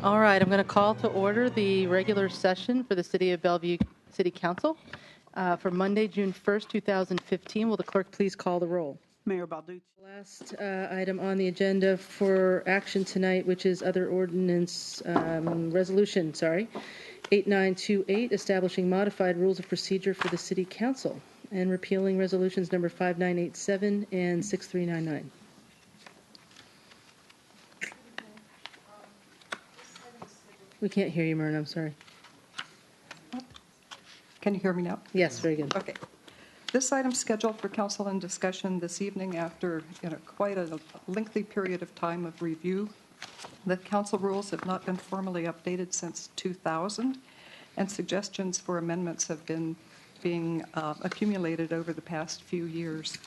All right, I'm going to call to order the regular session for the City of Bellevue City Council for Monday, June 1st, 2015. Will the clerk please call the roll? Mayor Badassuchi. Last item on the agenda for action tonight, which is other ordinance resolution, 8928, establishing modified rules of procedure for the City Council and repealing resolutions number 5987 and 6399. We can't hear you, Myrna. I'm sorry. Can you hear me now? Yes, very good. Okay. This item scheduled for council and discussion this evening after quite a lengthy period of time of review. The council rules have not been formally updated since 2000, and suggestions for amendments have been being accumulated over the past few years.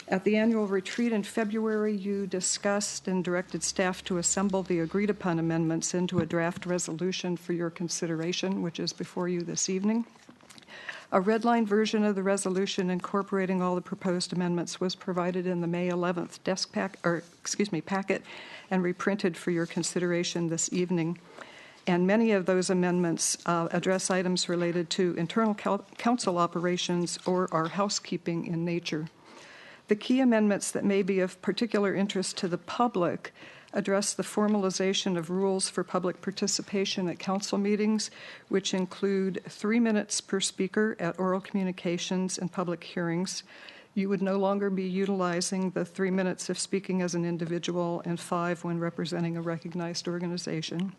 At the annual retreat in February, you discussed and directed staff to assemble the agreed-upon amendments into a draft resolution for your consideration, which is before you this evening. A red-line version of the resolution incorporating all the proposed amendments was provided in the May 11th packet and reprinted for your consideration this evening. And many of those amendments address items related to internal council operations or are housekeeping in nature. The key amendments that may be of particular interest to the public address the formalization of rules for public participation at council meetings, which include 3 minutes per speaker at oral communications and public hearings. You would no longer be utilizing the 3 minutes if speaking as an individual and 5 when representing a recognized organization.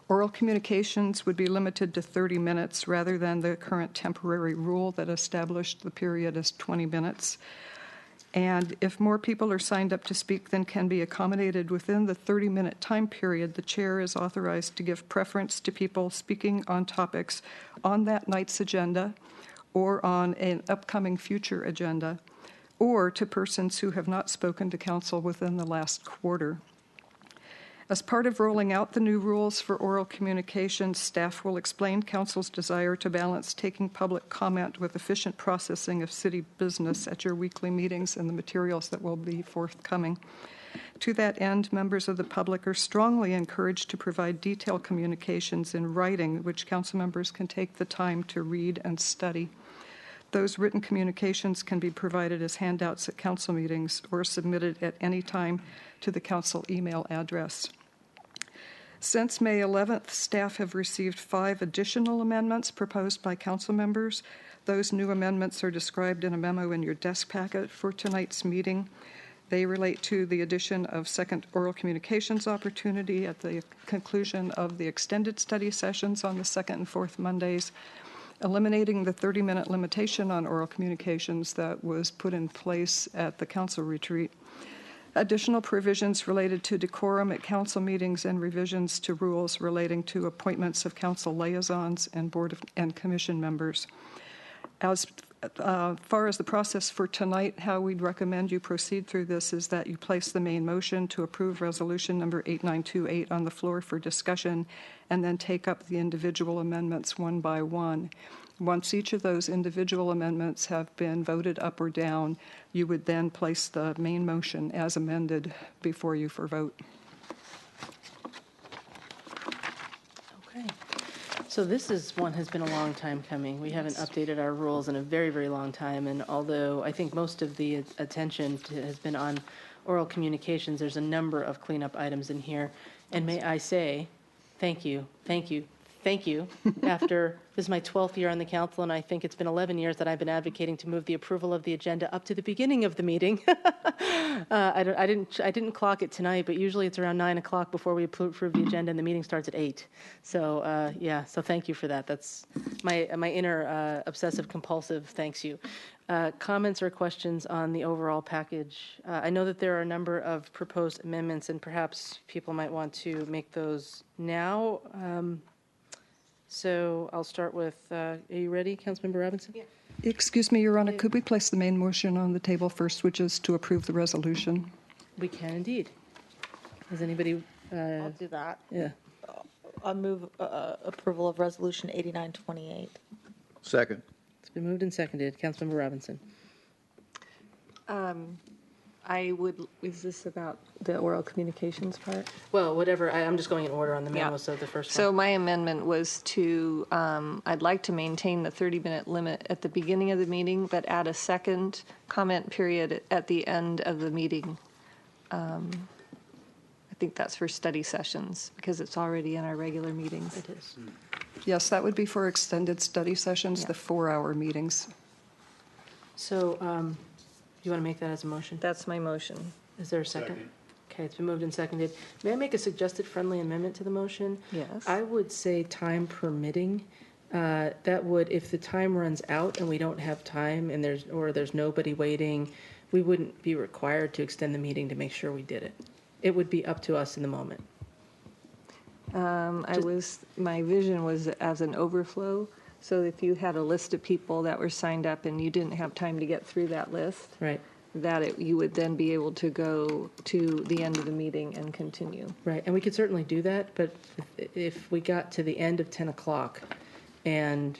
Oral communications would be limited to 30 minutes rather than the current temporary rule that established the period as 20 minutes. And if more people are signed up to speak than can be accommodated within the 30-minute time period, the chair is authorized to give preference to people speaking on topics on that night's agenda or on an upcoming future agenda, or to persons who have not spoken to council within the last quarter. As part of rolling out the new rules for oral communications, staff will explain council's desire to balance taking public comment with efficient processing of city business at your weekly meetings and the materials that will be forthcoming. To that end, members of the public are strongly encouraged to provide detailed communications in writing, which council members can take the time to read and study. Those written communications can be provided as handouts at council meetings or submitted at any time to the council email address. Since May 11th, staff have received 5 additional amendments proposed by council members. Those new amendments are described in a memo in your desk packet for tonight's meeting. They relate to the addition of second oral communications opportunity at the conclusion of the extended study sessions on the second and fourth Mondays, eliminating the 30-minute limitation on oral communications that was put in place at the council retreat, additional provisions related to decorum at council meetings, and revisions to rules relating to appointments of council liaisons and board and commission members. As far as the process for tonight, how we'd recommend you proceed through this is that you place the main motion to approve resolution number 8928 on the floor for discussion, and then take up the individual amendments one by one. Once each of those individual amendments have been voted up or down, you would then place the main motion as amended before you for vote. Okay. So this has been a long time coming. We haven't updated our rules in a very, very long time. And although I think most of the attention has been on oral communications, there's a number of cleanup items in here. And may I say, thank you. After, this is my 12th year on the council, and I think it's been 11 years that I've been advocating to move the approval of the agenda up to the beginning of the meeting. I didn't clock it tonight, but usually it's around 9 o'clock before we approve the agenda, and the meeting starts at 8. So so thank you for that. That's my inner obsessive compulsive thanks you. Comments or questions on the overall package? I know that there are a number of proposed amendments, and perhaps people might want to make those now. So I'll start with, are you ready, Councilmember Robinson? Yeah. Excuse me, Your Honor, could we place the main motion on the table first, which is to approve the resolution? We can indeed. Does anybody? I'll do that. Yeah. I'll move approval of resolution 8928. Second. It's been moved and seconded. Councilmember Robinson. Is this about the oral communications part? Well, whatever, I'm just going in order on the memo, Yeah. so the first So one. my amendment was to, I'd like to maintain the 30-minute limit at the beginning of the meeting, but add a second comment period at the end of the meeting. I think that's for study sessions, because it's already in our regular meetings. It is. Yes, that would be for extended study sessions, Yeah. the 4-hour meetings. So, you want to make that as a motion? That's my motion. Is there a second? Okay, it's been moved and seconded. May I make a suggested friendly amendment to the motion? Yes. I would say time permitting. That would, if the time runs out and we don't have time and there's nobody waiting, we wouldn't be required to extend the meeting to make sure we did it. It would be up to us in the moment. My vision was as an overflow, so if you had a list of people that were signed up and you didn't have time to get through that list, Right, you would then be able to go to the end of the meeting and continue. right. And we could certainly do that, but if we got to the end of 10 o'clock and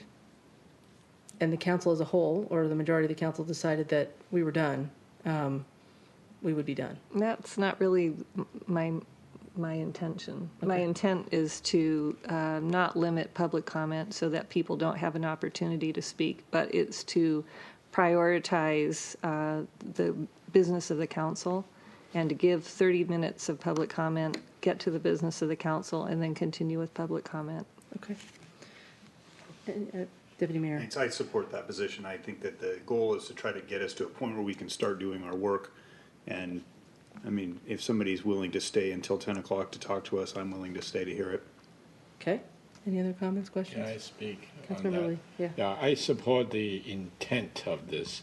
the council as a whole, or the majority of the council decided that we were done, we would be done. That's not really my intention. My Okay. intent is to not limit public comment so that people don't have an opportunity to speak, but it's to prioritize the business of the council and to give 30 minutes of public comment, get to the business of the council, and then continue with public comment. Okay. Deputy Mayor. Thanks. I support that position. I think that the goal is to try to get us to a point where we can start doing our work. And, I mean, if somebody's willing to stay until 10 o'clock to talk to us, I'm willing to stay to hear it. Okay. Any other comments, questions? Can I speak on Councilmember that? Lee, yeah. Yeah, I support the intent of this.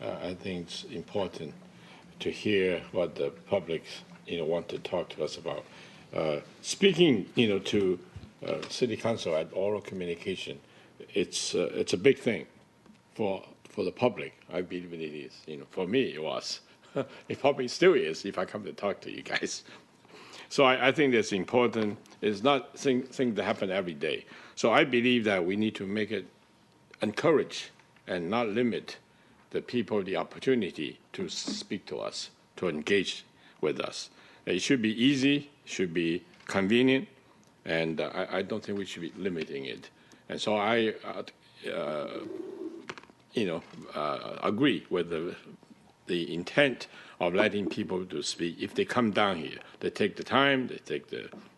I think it's important to hear what the public, want to talk to us about. Speaking, to City Council at oral communication, it's a big thing for the public. I believe it is. For me, it was. It probably still is if I come to talk to you guys. So I think that's important. It's not thing that happen every day. So I believe that we need to make it encourage and not limit the people the opportunity to speak to us, to engage with us. It should be easy, should be convenient, and I don't think we should be limiting it. And so I, agree with the intent of letting people to speak. If they come down here, they take the time, they take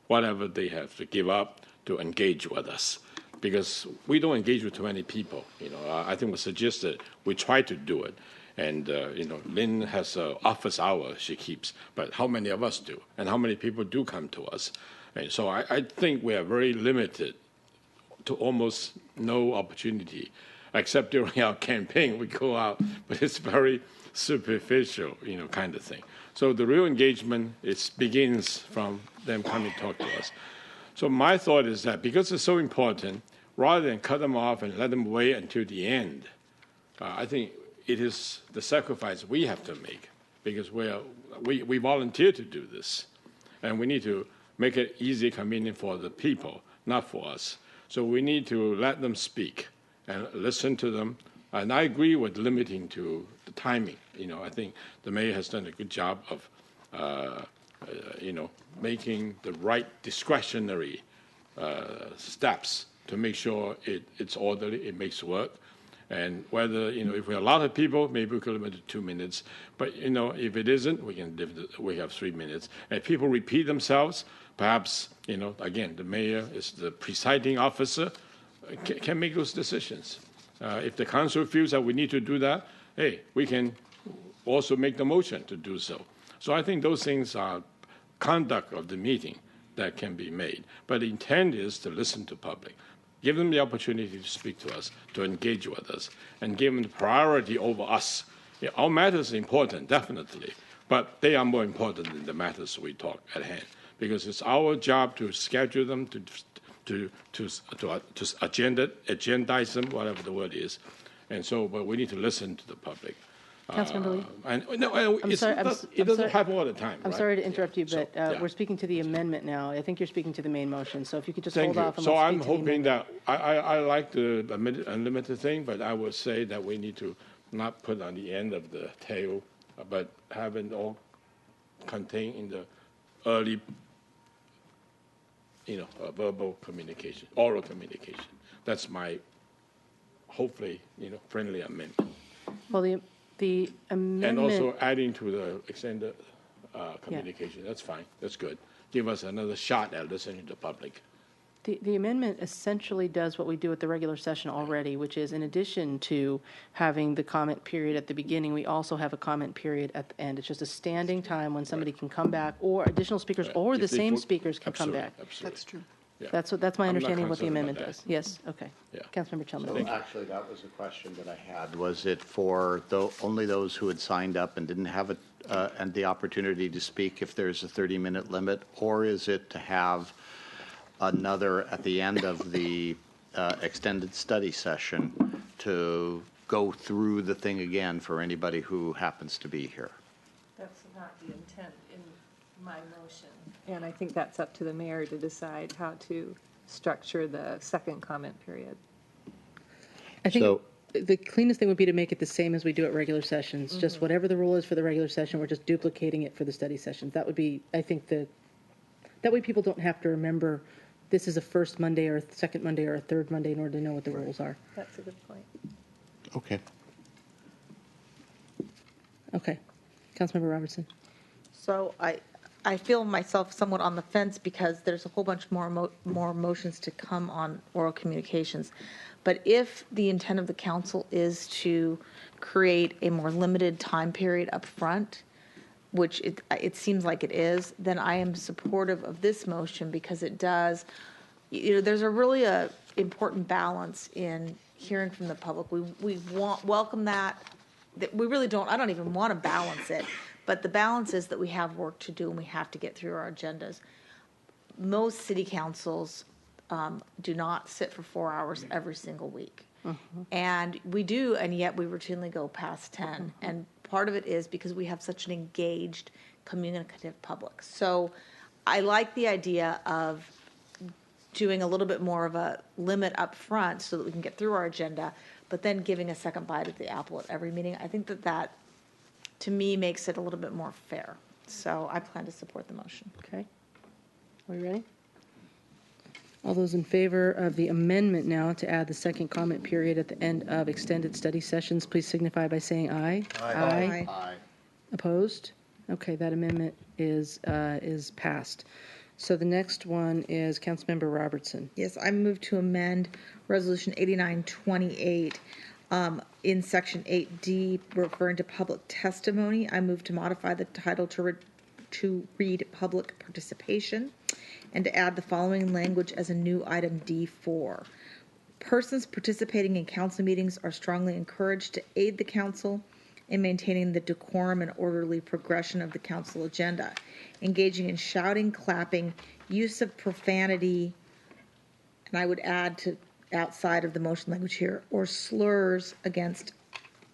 whatever they have to give up to engage with us. Because we don't engage with too many people. I think we suggested we try to do it. And, Lynn has an office hour she keeps, but how many of us do? And how many people do come to us? And so I think we are very limited to almost no opportunity, except during our campaign, we go out, but it's very superficial, kind of thing. So the real engagement, it begins from them coming to talk to us. So my thought is that because it's so important, rather than cut them off and let them wait until the end, I think it is the sacrifice we have to make because we volunteer to do this, and we need to make it easy, convenient for the people, not for us. So we need to let them speak and listen to them. And I agree with limiting to the timing. I think the mayor has done a good job of, making the right discretionary steps to make sure it's orderly, it makes work. And whether, if we have a lot of people, maybe we could limit it to 2 minutes. But, if it isn't, we have 3 minutes. And if people repeat themselves, perhaps, again, the mayor is the presiding officer, can make those decisions. If the council feels that we need to do that, hey, we can also make the motion to do so. So I think those things are conduct of the meeting that can be made. But the intent is to listen to public, give them the opportunity to speak to us, to engage with us, and give them the priority over us. Our matters are important, definitely, but they are more important than the matters we talk at hand, because it's our job to schedule them, to agendize them, whatever the word is. And so, but we need to listen to the public. Councilmember Lee? It doesn't happen all the time. I'm right? sorry to interrupt you, So, but yeah. we're speaking to the amendment now. I think you're speaking to the main motion, so if you could just Thank hold you. off and So we'll I'm speak to the hoping amendment. that, I like the unlimited thing, but I would say that we need to not put on the end of the tail but having all contained in the early, verbal communication, oral communication. That's my, hopefully, friendly amendment. Well, the And amendment. also adding to the extended communication. That's fine. That's good. Give us another shot at listening to the public. The amendment essentially does what we do at the regular session already, which is in addition to having the comment period at the beginning, we also have a comment period at the end. It's just a standing time when somebody can come back, or additional speakers, Right. or If the they same put- speakers can come Absolutely, back. Absolutely. That's true. Yeah. That's my I'm not understanding of what the concerned amendment about does. that. Yes, okay. Yeah. Councilmember Chelman. Thank you. Actually, that was a question that I had. Was it for only those who had signed up and didn't have and the opportunity to speak if there's a 30-minute limit, or is it to have another at the end of the extended study session to go through the thing again for anybody who happens to be here? That's not the intent in my motion. And I think that's up to the mayor to decide how to structure the second comment period. I think So- the cleanest thing would be to make it the same as we do at regular sessions. Just whatever the rule is for the regular session, we're just duplicating it for the study sessions. That would be, I think, that way people don't have to remember this is a first Monday or a second Monday or a third Monday in order to know what the rules are. That's a good point. Okay. Okay. Councilmember Robertson. So I feel myself somewhat on the fence because there's a whole bunch more motions to come on oral communications. But if the intent of the council is to create a more limited time period up front, which it seems like it is, then I am supportive of this motion because it does, there's a really important balance in hearing from the public. We welcome that. We really don't, I don't even want to balance it, but the balance is that we have work to do and we have to get through our agendas. Most city councils do not sit for 4 hours every single week. And we do, and yet we routinely go past 10. And part of it is because we have such an engaged, communicative public. So I like the idea of doing a little bit more of a limit up front so that we can get through our agenda, but then giving a second bite at the apple at every meeting. I think that, to me, makes it a little bit more fair. So I plan to support the motion. Okay. Are we ready? All those in favor of the amendment now to add the second comment period at the end of extended study sessions, please signify by saying aye. Aye. Aye. Opposed? Okay, that amendment is passed. So the next one is Councilmember Robertson. Yes, I move to amend Resolution 8928 in Section 8D, referring to public testimony. I move to modify the title to read public participation and to add the following language as a new item D4. Persons participating in council meetings are strongly encouraged to aid the council in maintaining the decorum and orderly progression of the council agenda, engaging in shouting, clapping, use of profanity, and I would add to outside of the motion language here, or slurs against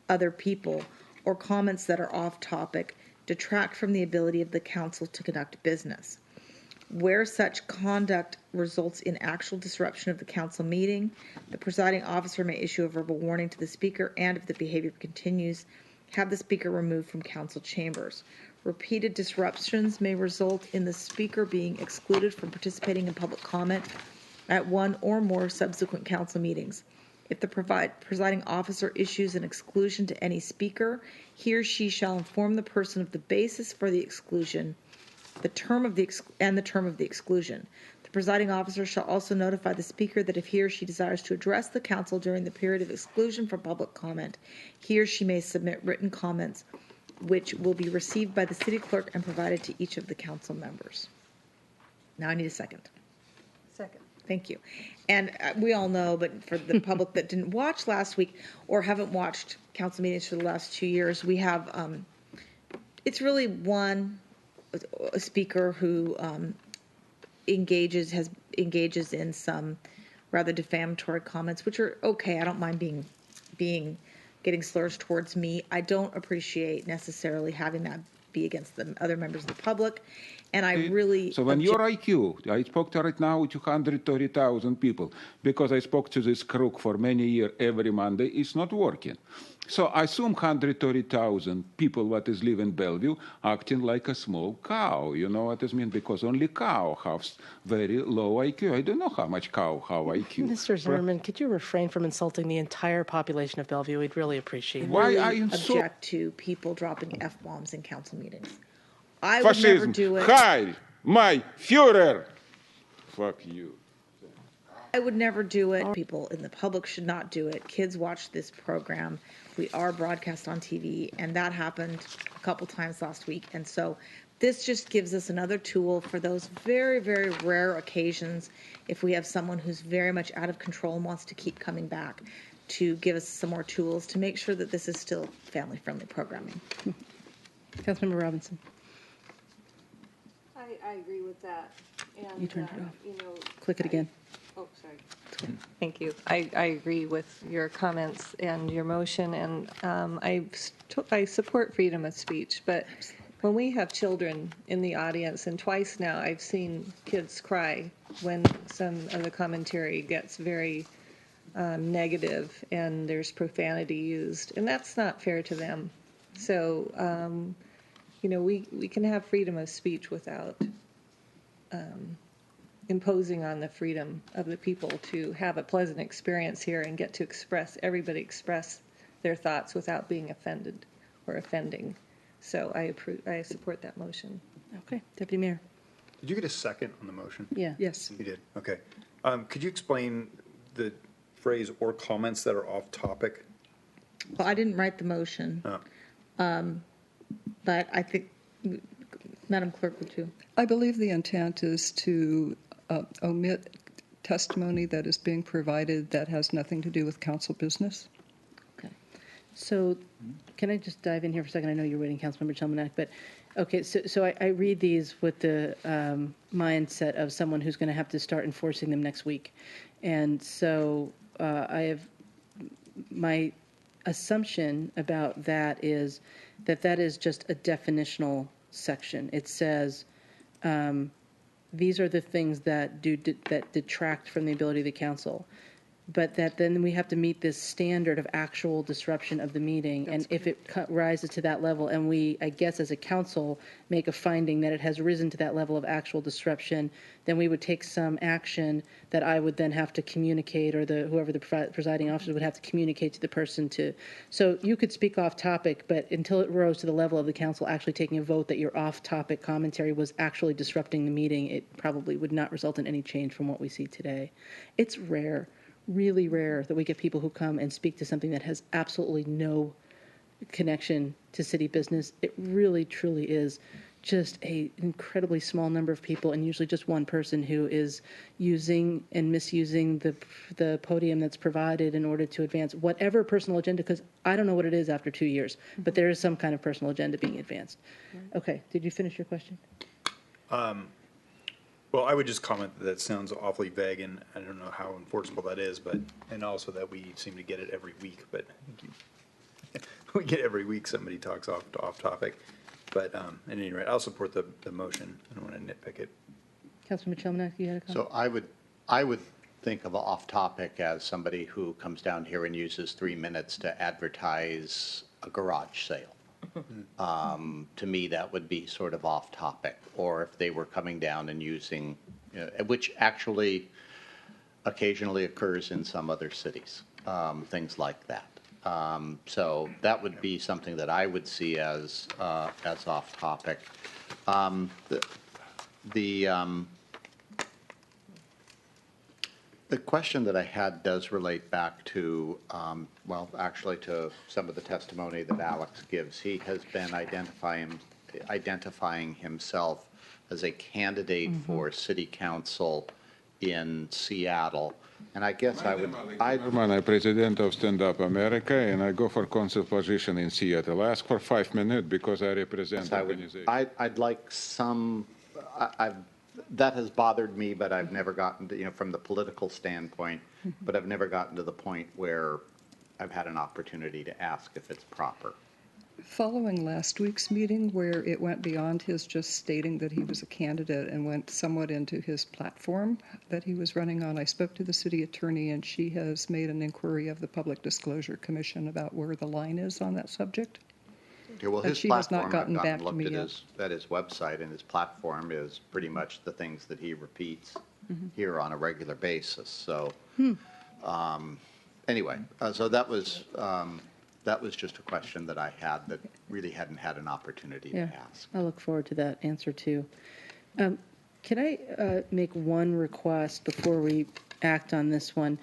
other people, or comments that are off topic, detract from the ability of the council to conduct business. Where such conduct results in actual disruption of the council meeting, the presiding officer may issue a verbal warning to the speaker, and if the behavior continues, have the speaker removed from council chambers. Repeated disruptions may result in the speaker being excluded from participating in public comment at one or more subsequent council meetings. If the presiding officer issues an exclusion to any speaker, he or she shall inform the person of the basis for the exclusion, the term of the exclusion. The presiding officer shall also notify the speaker that if he or she desires to address the council during the period of exclusion from public comment, he or she may submit written comments which will be received by the city clerk and provided to each of the council members. Now I need a second. Second. Thank you. And we all know, but for the public that didn't watch last week or haven't watched council meetings for the last 2 years, we have, it's really a speaker who engages in some rather defamatory comments, which are okay. I don't mind getting slurs towards me. I don't appreciate necessarily having that be against the other members of the public, and I really. So when you're IQ, I spoke to right now 230,000 people because I spoke to this crook for many years every Monday. It's not working. So I assume 130,000 people what is live in Bellevue acting like a small cow. You know what I mean? Because only cow has very low IQ. I don't know how much cow have IQ. Mr. Zimmerman, could you refrain from insulting the entire population of Bellevue? We'd really appreciate it. Why really are you so object to people dropping F-bombs in council meetings. I would never fascism? do it. Heil my Führer! Fuck you. I would never do it. People in the public should not do it. Kids watch this program. We are broadcast on TV, and that happened a couple times last week. And so this just gives us another tool for those very, very rare occasions if we have someone who's very much out of control and wants to keep coming back, to give us some more tools to make sure that this is still family-friendly programming. Councilmember Robinson. I agree with that. And, You turned it off. You know, Click it again. Oh, sorry. Thank you. I agree with your comments and your motion, and I support freedom of speech. But when we have children in the audience, and twice now I've seen kids cry when some of the commentary gets very negative and there's profanity used, and that's not fair to them. So, you know, we can have freedom of speech without imposing on the freedom of the people to have a pleasant experience here and get to everybody express their thoughts without being offended or offending. So I support that motion. Okay, Deputy Mayor. Did you get a second on the motion? Yeah. Yes. You did, okay. Could you explain the phrase "or comments that are off topic"? Well, I didn't write the motion, but I think, Madam Clerk, would you? I believe the intent is to omit testimony that is being provided that has nothing to do with council business. Okay. So can I just dive in here for a second? I know you're waiting, Councilmember Chelmanack, but okay, so I read these with the mindset of someone who's going to have to start enforcing them next week. And so I have my assumption about that is that is just a definitional section. It says these are the things that that detract from the ability of the council, but that then we have to meet this standard of actual disruption of the meeting. And if it rises to that level, and we, I guess, as a council, make a finding that it has risen to that level of actual disruption, then we would take some action that I would then have to communicate, or whoever the presiding officer would have to communicate to the person to. So you could speak off topic, but until it rose to the level of the council actually taking a vote that your off topic commentary was actually disrupting the meeting, it probably would not result in any change from what we see today. It's rare, really rare, that we get people who come and speak to something that has absolutely no connection to city business. It really, truly is just an incredibly small number of people, and usually just one person who is using and misusing the podium that's provided in order to advance whatever personal agenda, because I don't know what it is after 2 years, but there is some kind of personal agenda being advanced. Okay, did you finish your question? Well, I would just comment that sounds awfully vague, and I don't know how enforceable that is, but, and also that we seem to get it every week, but we get every week somebody talks off topic. But at any rate, I'll support the motion. I don't want to nitpick it. Councilman Chelmanack, you had a comment? So I would think of off topic as somebody who comes down here and uses 3 minutes to advertise a garage sale. To me, that would be sort of off topic. Or if they were coming down and using, which actually occasionally occurs in some other cities, things like that. So that would be something that I would see as off topic. The question that I had does relate back to, well, actually to some of the testimony that Alex gives. He has been identifying himself as a candidate for city council in Seattle. And I guess I'm president of Stand Up America, and I go for council position in Seattle. I ask for 5 minutes because I represent the organization. I'd like some, that has bothered me, but I've never gotten to, from the political standpoint, but I've never gotten to the point where I've had an opportunity to ask if it's proper. Following last week's meeting, where it went beyond his just stating that he was a candidate and went somewhat into his platform that he was running on, I spoke to the city attorney, and she has made an inquiry of the Public Disclosure Commission about where the line is on that subject. Okay, well, And his she has not platform, I've gotten gone back and to looked me at yet. his website, and his platform is pretty much the things that he repeats here on a regular basis. So, anyway, so that was just a question that I had that really hadn't had an opportunity to ask. I look forward to that answer too. Can I make one request before we act on this one?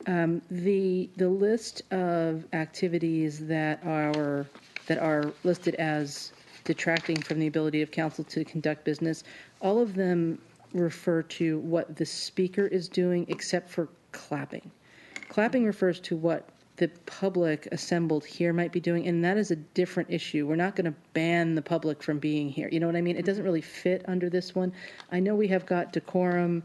The list of activities that are listed as detracting from the ability of council to conduct business, all of them refer to what the speaker is doing except for clapping. Clapping refers to what the public assembled here might be doing, and that is a different issue. We're not going to ban the public from being here. You know what I mean? It doesn't really fit under this one. I know we have got decorum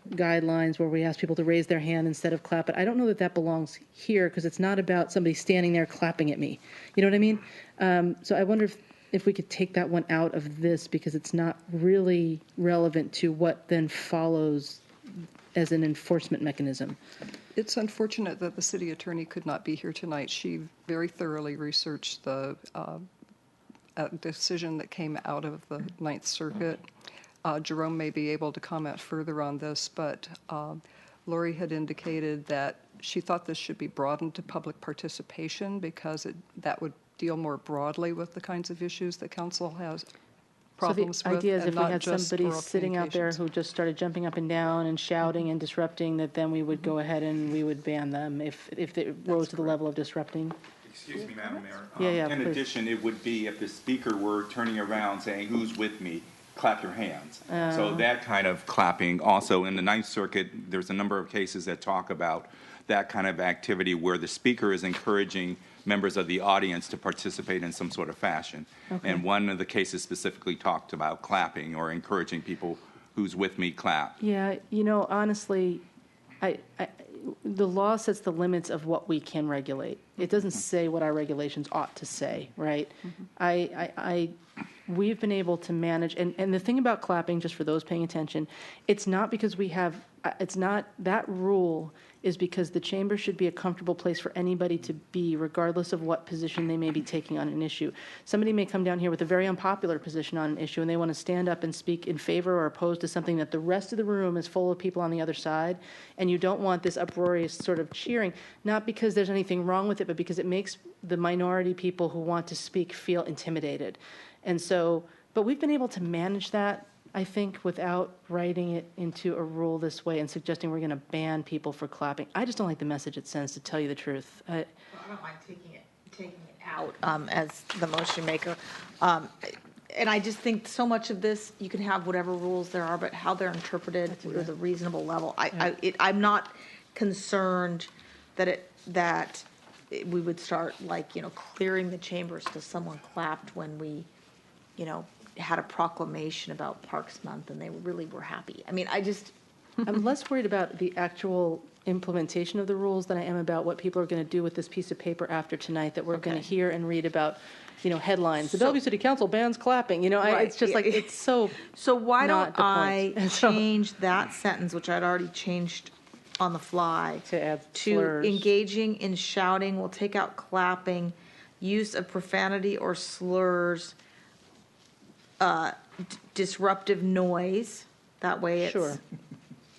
guidelines where we ask people to raise their hand instead of clap, but I don't know that that belongs here because it's not about somebody standing there clapping at me. You know what I mean? So I wonder if we could take that one out of this because it's not really relevant to what then follows as an enforcement mechanism. It's unfortunate that the city attorney could not be here tonight. She very thoroughly researched the decision that came out of the Ninth Circuit. Jerome may be able to comment further on this, but Lori had indicated that she thought this should be broadened to public participation because that would deal more broadly with the kinds of issues that council has problems so the with. idea is and if we not had just somebody oral sitting out there communications. who just started jumping up and down and shouting and disrupting, that then we would go ahead and we would ban them if it rose to the level of disrupting. Excuse me, Madam Mayor. Yeah, In please. addition, it would be if the speaker were turning around saying, "Who's with me?" Clap your hands. So that kind of clapping. Also, in the Ninth Circuit, there's a number of cases that talk about that kind of activity where the speaker is encouraging members of the audience to participate in some sort of fashion. Okay. And one of the cases specifically talked about clapping or encouraging people, "Who's with me?" clap. Yeah, honestly, the law sets the limits of what we can regulate. It doesn't say what our regulations ought to say, right? We've been able to manage, and the thing about clapping, just for those paying attention, it's not because that rule is because the chamber should be a comfortable place for anybody to be, regardless of what position they may be taking on an issue. Somebody may come down here with a very unpopular position on an issue, and they want to stand up and speak in favor or opposed to something that the rest of the room is full of people on the other side, and you don't want this uproarious sort of cheering, not because there's anything wrong with it, but because it makes the minority people who want to speak feel intimidated. And so, but we've been able to manage that, I think, without writing it into a rule this way and suggesting we're going to ban people for clapping. I just don't like the message it sends, to tell you the truth. I don't mind taking it out as the motion maker. And I just think so much of this, you can have whatever rules there are, but how they're interpreted with a reasonable level. I'm not concerned that we would start clearing the chambers because someone clapped when we, had a proclamation about Parks Month and they really were happy. I mean, I'm less worried about the actual implementation of the rules than I am about what people are going to do with this piece of paper after tonight that we're going to hear and read about, headlines. The Bellevue City Council bans clapping. It's just like, it's so. So why not don't the I point. change that sentence, which I'd already changed on the fly, To add to slurs. engaging in shouting, we'll take out clapping, use of profanity or slurs, disruptive noise. That way Sure.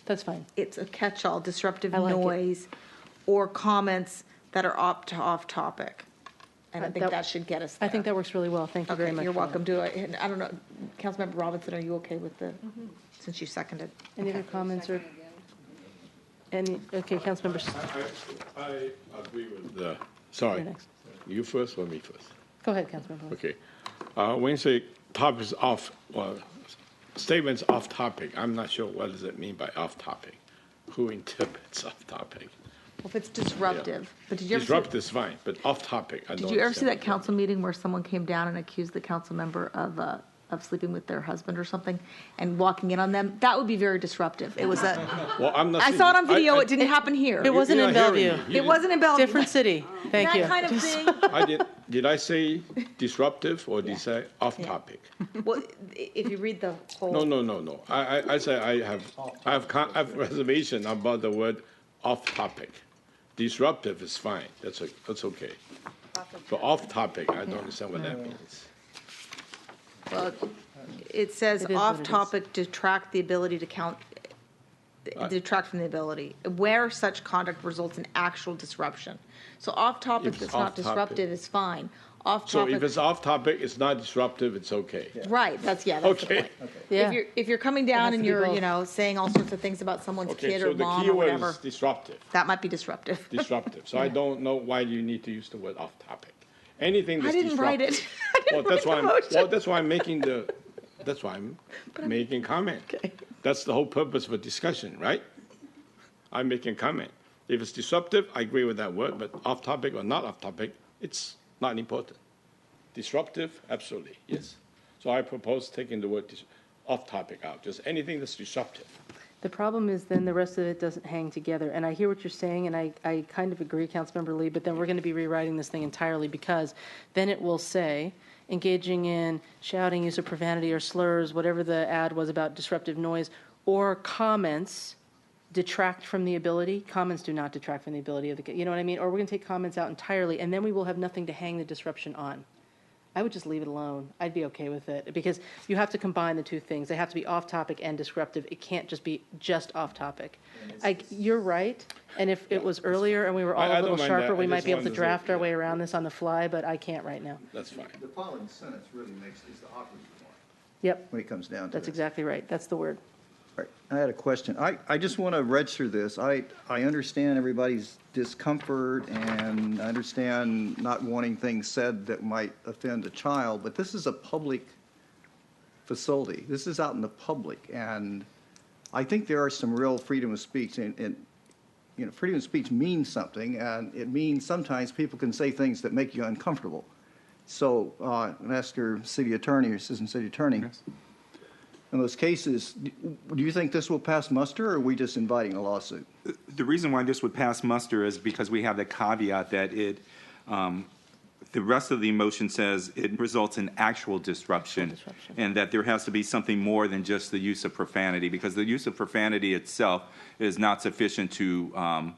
That's fine. it's a catch-all, disruptive I like it. noise, or comments that are off topic. And I think that should get us there. I think that works really well. Thank you very Okay, much. you're for that. welcome to it. And I don't know, Councilmember Robinson, are you okay with since you seconded? Any other comments or? Okay, Councilmember, I agree with the, you're sorry, next. you first or me first? Go ahead, Councilmember. Okay. When you say topics off, well, statements off topic, I'm not sure what does it mean by off topic? Who interprets off topic? Well, if it's disruptive, but did you ever Disrupt is fine, but off topic, I don't Did you ever see that understand. council meeting where someone came down and accused the council member of of sleeping with their husband or something and walking in on them, that would be very disruptive. It was a, Well, I'm not I saying- saw it on video, I- it didn't happen here. It wasn't You're in not hearing Bellevue. me. It wasn't in Bellevue. Different city. Thank you. That kind of thing. I did I say disruptive or did I say off topic? Well, if you read the whole. No. I say I have reservation about the word off topic. Disruptive is fine. That's okay. But off topic, I don't understand what that means. Well, it says It is what off it is. topic, detract the ability to count, detract from the ability, where such conduct results in actual disruption. So off topic If it's that's not off topic. disruptive is fine. Off So topic. if it's off topic, it's not disruptive, it's okay. Right, that's the Okay. point. Yeah. If you're coming down has and to be you're, both. saying all sorts of things about someone's Okay, kid so or the mom key or word whatever, is disruptive. that might be disruptive. Disruptive. So I don't know why you need to use the word off topic. Anything I that's didn't write disruptive. it. I didn't write the motion. That's why I'm making comment. Okay. That's the whole purpose of a discussion, right? I'm making comment. If it's disruptive, I agree with that word, but off topic or not off topic, it's not important. Disruptive, absolutely, yes. So I propose taking the word off topic out, just anything that's disruptive. The problem is then the rest of it doesn't hang together. And I hear what you're saying, and I kind of agree, Councilmember Lee, but then we're going to be rewriting this thing entirely because then it will say, engaging in shouting, use of profanity or slurs, whatever the ad was about disruptive noise, or comments detract from the ability. Comments do not detract from the ability of the, you know what I mean? Or we're going to take comments out entirely, and then we will have nothing to hang the disruption on. I would just leave it alone. I'd be okay with it because you have to combine the two things. They have to be off topic and disruptive. It can't just be just off topic. You're right. And if it was earlier and we were all I a little don't mind sharper, that. we I might just be able to wanted to- draft our way around this on the fly, but I can't right now. That's fine. The following sentence really is the operative one Yep, when it comes down to that's this. exactly right. That's the word. Right. I had a question. I just want to register this. I understand everybody's discomfort and I understand not wanting things said that might offend a child, but this is a public facility. This is out in the public, and I think there are some real freedom of speech, and freedom of speech means something, and it means sometimes people can say things that make you uncomfortable. So, Mr. City Attorney, or Assistant City Attorney, in those cases, do you think this will pass muster, or are we just inviting a lawsuit? The reason why this would pass muster is because we have the caveat that the rest of the motion says it results in actual disruption, and that there has to be something more than just the use of profanity, because the use of profanity itself is not sufficient to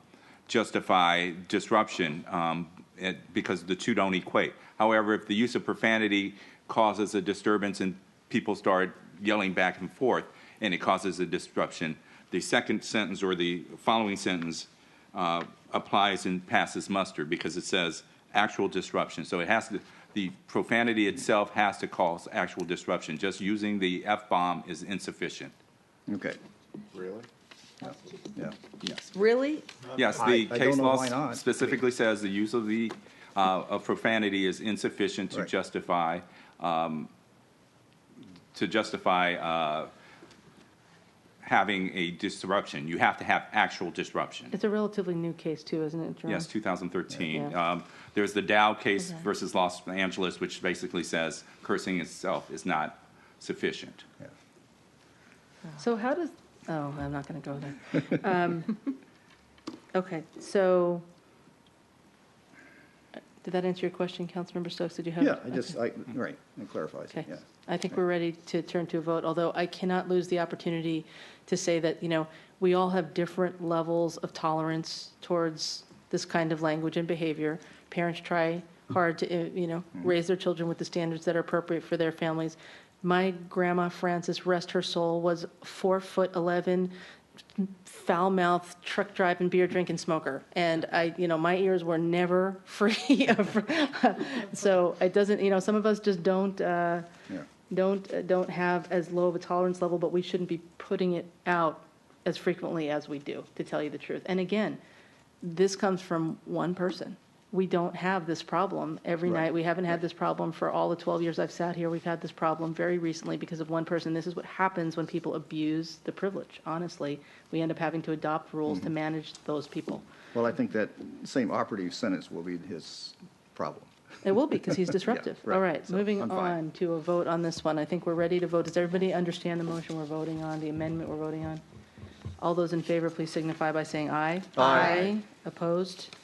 justify disruption, because the two don't equate. However, if the use of profanity causes a disturbance and people start yelling back and forth, and it causes a disruption, the second sentence or the following sentence applies and passes muster because it says actual disruption. So it has to, the profanity itself has to cause actual disruption. Just using the F-bomb is insufficient. Okay. Really? Yeah. Yes. Really? Yes, I the don't case know law why not. specifically says the use of the of profanity is insufficient to Right. justify having a disruption. You have to have actual disruption. It's a relatively new case too, isn't it, Jerome? Yes, 2013. Yeah. There's the Dow case versus Los Angeles, which basically says cursing itself is not sufficient. So how does, I'm not going to go there. Okay, so, did that answer your question, Councilmember Stokes? Did you have? Yeah, right, it clarifies it, Okay. yeah. I think we're ready to turn to a vote, although I cannot lose the opportunity to say that, we all have different levels of tolerance towards this kind of language and behavior. Parents try hard to, raise their children with the standards that are appropriate for their families. My grandma, Frances, rest her soul, was 4'11", foul-mouthed, truck driving, beer drinking smoker, and my ears were never free of. So it doesn't, some of us just don't have as low of a tolerance level, but we shouldn't be putting it out as frequently as we do, to tell you the truth. And again, this comes from one person. We don't have this problem every night. We haven't had this problem for all the 12 years I've sat here. We've had this problem very recently because of one person. This is what happens when people abuse the privilege. Honestly, we end up having to adopt rules to manage those people. Well, I think that same operative sentence will be his problem. It will be, because he's disruptive. right. All right, So, moving I'm fine. on to a vote on this one. I think we're ready to vote. Does everybody understand the motion we're voting on, the amendment we're voting on? All those in favor, please signify by saying aye. Aye. Opposed?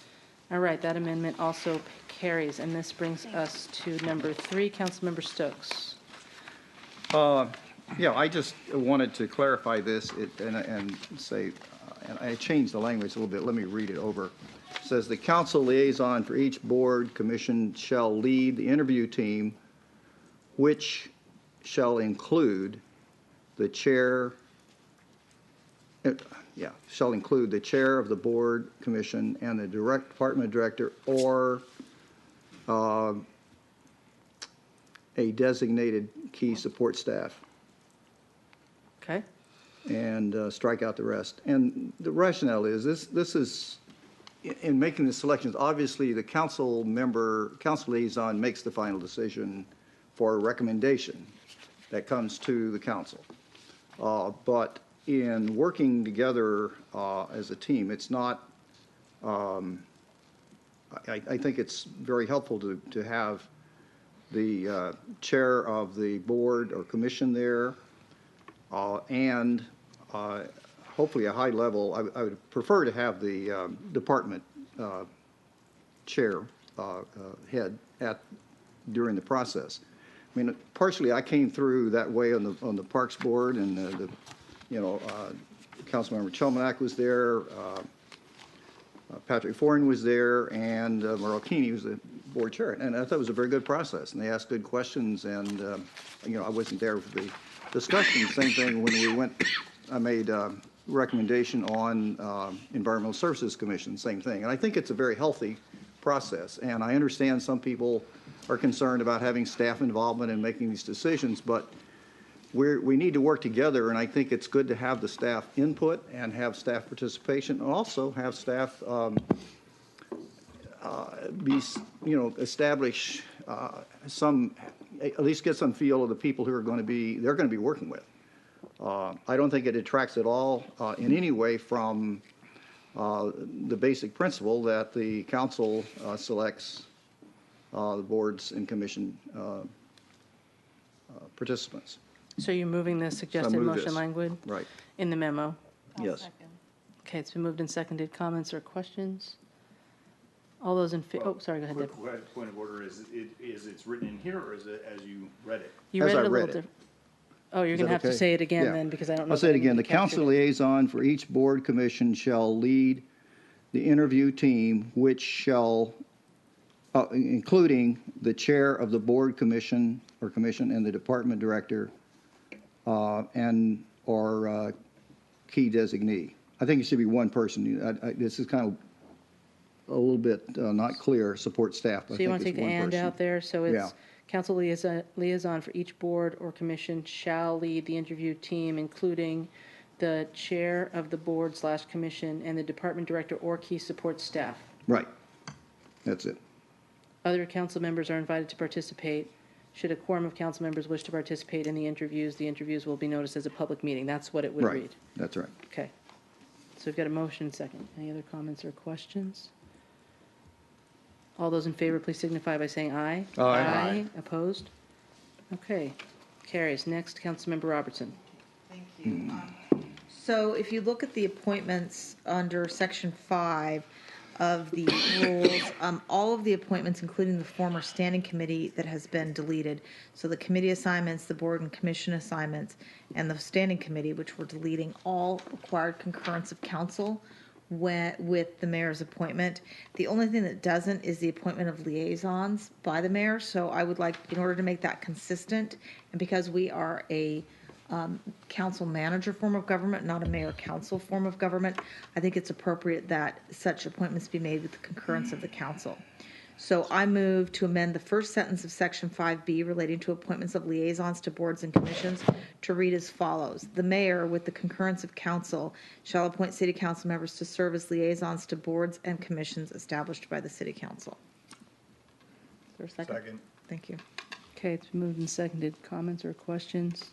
All right, that amendment also carries, and this brings us to number 3, Councilmember Stokes. Yeah, I just wanted to clarify this and say, and I changed the language a little bit. Let me read it over. It says, "The council liaison for each board commission shall lead the interview team, which shall include the chair, shall include the chair of the board commission and the department director or a designated key support staff." Okay? And strike out the rest. And the rationale is, this is, in making the selections, obviously the council liaison makes the final decision for a recommendation that comes to the council. But in working together as a team, it's not, I think it's very helpful to have the chair of the board or commission there, and hopefully a high level. I would prefer to have the department chair head during the process. I mean, partially I came through that way on the Parks Board, and Councilmember Chelmanak was there, Patrick Foreign was there, and Merle Keeney was the board chair, and I thought it was a very good process, and they asked good questions, and I wasn't there for the discussion. Same thing when we went, I made a recommendation on Environmental Services Commission, same thing. And I think it's a very healthy process. And I understand some people are concerned about having staff involvement in making these decisions, but we need to work together, and I think it's good to have the staff input and have staff participation, and also have staff establish some, at least get some feel of the people who are going to be, they're going to be working with. I don't think it detracts at all in any way from the basic principle that the council selects the boards and commission participants. So you're moving the suggested move motion this. language Right. in the memo? Yes. Okay, it's been moved and seconded. Comments or questions? All those in favor, sorry, go ahead, Deb. Quick point of order, is it's written in here, or is it as you read it? You As read I it a read little it. different. Oh, you're Is going to that have to okay? say it again Yeah. then, because I don't know. I'll say that it again. The anybody captured council it. liaison for each board commission shall lead the interview team, which shall, including the chair of the board commission and the department director, and or key designee. I think it should be one person. This is kind of a little bit not clear. Support staff. So you want to take the "and" out there? So Yeah. it's council liaison for each board or commission shall lead the interview team, including the chair of the board/commission and the department director or key support staff. Right. That's it. Other council members are invited to participate. Should a quorum of council members wish to participate in the interviews will be noticed as a public meeting. That's what it would Right. read. That's right. Okay. So we've got a motion second. Any other comments or questions? All those in favor, please signify by saying aye. Aye. Opposed? Okay. Carries. Next, Councilmember Robertson. Thank you. So if you look at the appointments under Section 5 of the rules, all of the appointments, including the former standing committee that has been deleted, so the committee assignments, the board and commission assignments, and the standing committee, which we're deleting, all required concurrence of council with the mayor's appointment. The only thing that doesn't is the appointment of liaisons by the mayor. So I would like, in order to make that consistent, and because we are a council manager form of government, not a mayor council form of government, I think it's appropriate that such appointments be made with the concurrence of the council. So I move to amend the first sentence of Section 5B relating to appointments of liaisons to boards and commissions to read as follows. The mayor, with the concurrence of council, shall appoint city council members to serve as liaisons to boards and commissions established by the city council. Is there a second? Second. Thank you. Okay, it's been moved and seconded. Comments or questions?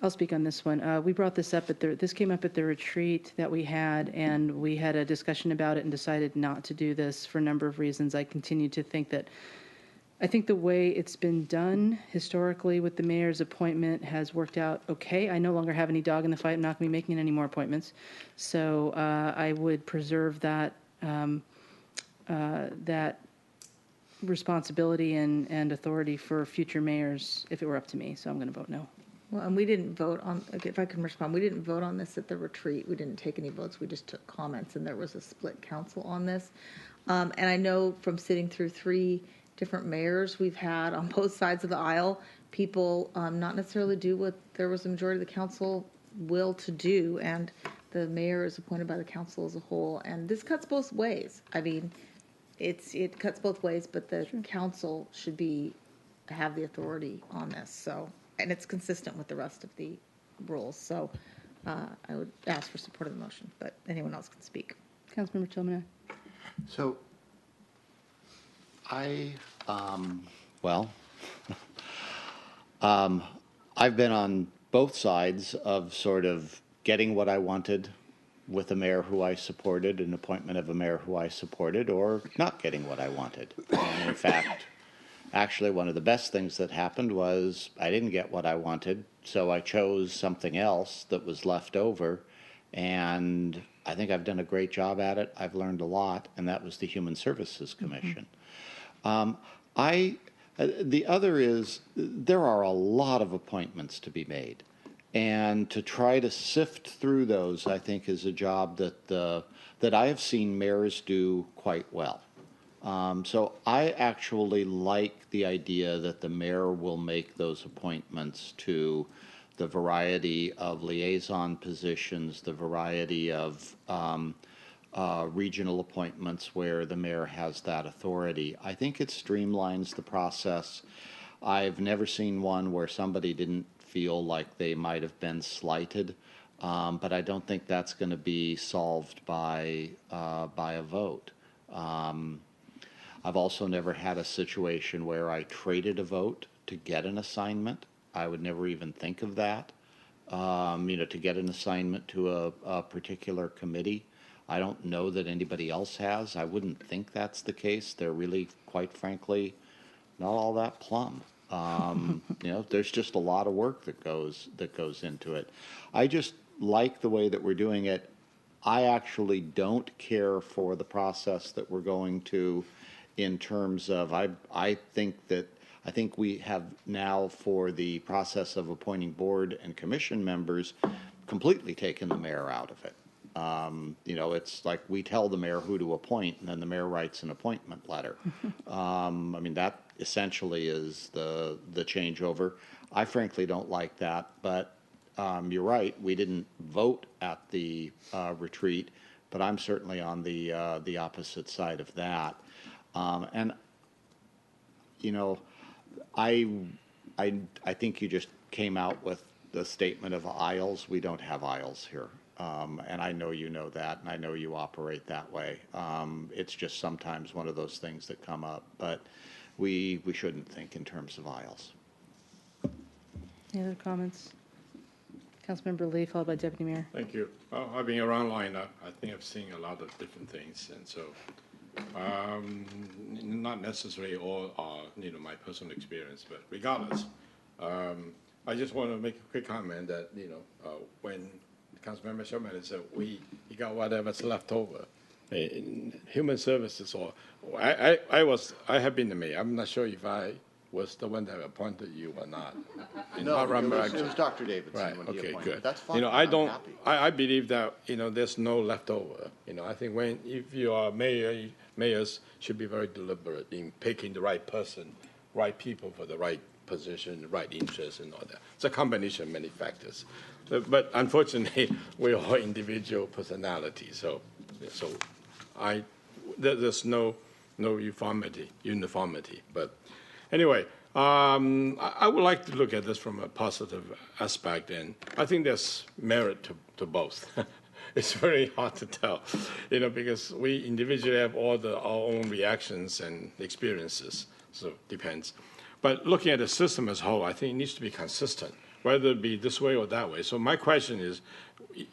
I'll speak on this one. We brought this up this came up at the retreat that we had, and we had a discussion about it and decided not to do this for a number of reasons. I continue to think that, I think the way it's been done historically with the mayor's appointment has worked out okay. I no longer have any dog in the fight. I'm not going to be making any more appointments. So I would preserve that, that responsibility and authority for future mayors if it were up to me. So I'm going to vote no. Well, and we didn't vote on, if I can respond, we didn't vote on this at the retreat. We didn't take any votes. We just took comments, and there was a split council on this. And I know from sitting through 3 different mayors we've had on both sides of the aisle, people not necessarily do what there was a majority of the council will to do, and the mayor is appointed by the council as a whole. And this cuts both ways. I mean, it cuts both ways, but the council should have the authority on this. So. And it's consistent with the rest of the rules. So I would ask for support of the motion, but anyone else can speak. Councilmember Tillman. So I've been on both sides of sort of getting what I wanted with a mayor who I supported, an appointment of a mayor who I supported, or not getting what I wanted. And in fact, actually, one of the best things that happened was I didn't get what I wanted, so I chose something else that was left over, and I think I've done a great job at it. I've learned a lot, and that was the Human Services Commission. The other is there are a lot of appointments to be made, and to try to sift through those, I think, is a job that I have seen mayors do quite well. So I actually like the idea that the mayor will make those appointments to the variety of liaison positions, the variety of regional appointments where the mayor has that authority. I think it streamlines the process. I've never seen one where somebody didn't feel like they might have been slighted, but I don't think that's going to be solved by a vote. I've also never had a situation where I traded a vote to get an assignment. I would never even think of that, to get an assignment to a particular committee. I don't know that anybody else has. I wouldn't think that's the case. They're really, quite frankly, not all that plumb. There's just a lot of work that goes into it. I just like the way that we're doing it. I actually don't care for the process that we're going to in terms of, I think we have now, for the process of appointing board and commission members, completely taken the mayor out of it. It's like we tell the mayor who to appoint, and then the mayor writes an appointment letter. That essentially is the changeover. I frankly don't like that, but you're right, we didn't vote at the retreat, but I'm certainly on the opposite side of that. I think you just came out with the statement of aisles. We don't have aisles here. And I know you know that, and I know you operate that way. It's just sometimes one of those things that come up, but we shouldn't think in terms of aisles. Any other comments? Councilmember Lee, followed by Deputy Mayor. Thank you. Well, I've been around long enough. I think I've seen a lot of different things, and so not necessarily all are, my personal experience, but regardless, I just want to make a quick comment that, when Councilmember Tsimerman said he got whatever's left over in human services, or I have been the mayor. I'm not sure if I was the one that appointed you or not. No, it was Dr. Davidson. Right. When he Okay. appointed. Good. That's fine. I believe that there's no leftover. I think if you are mayor, mayors should be very deliberate in picking the right person, right people for the right position, the right interest, and all that. It's a combination of many factors. But unfortunately, we're all individual personalities. So there's no uniformity. But anyway, I would like to look at this from a positive aspect, and I think there's merit to both. It's very hard to tell, because we individually have all our own reactions and experiences, so it depends. But looking at the system as a whole, I think it needs to be consistent whether it be this way or that way. So my question is,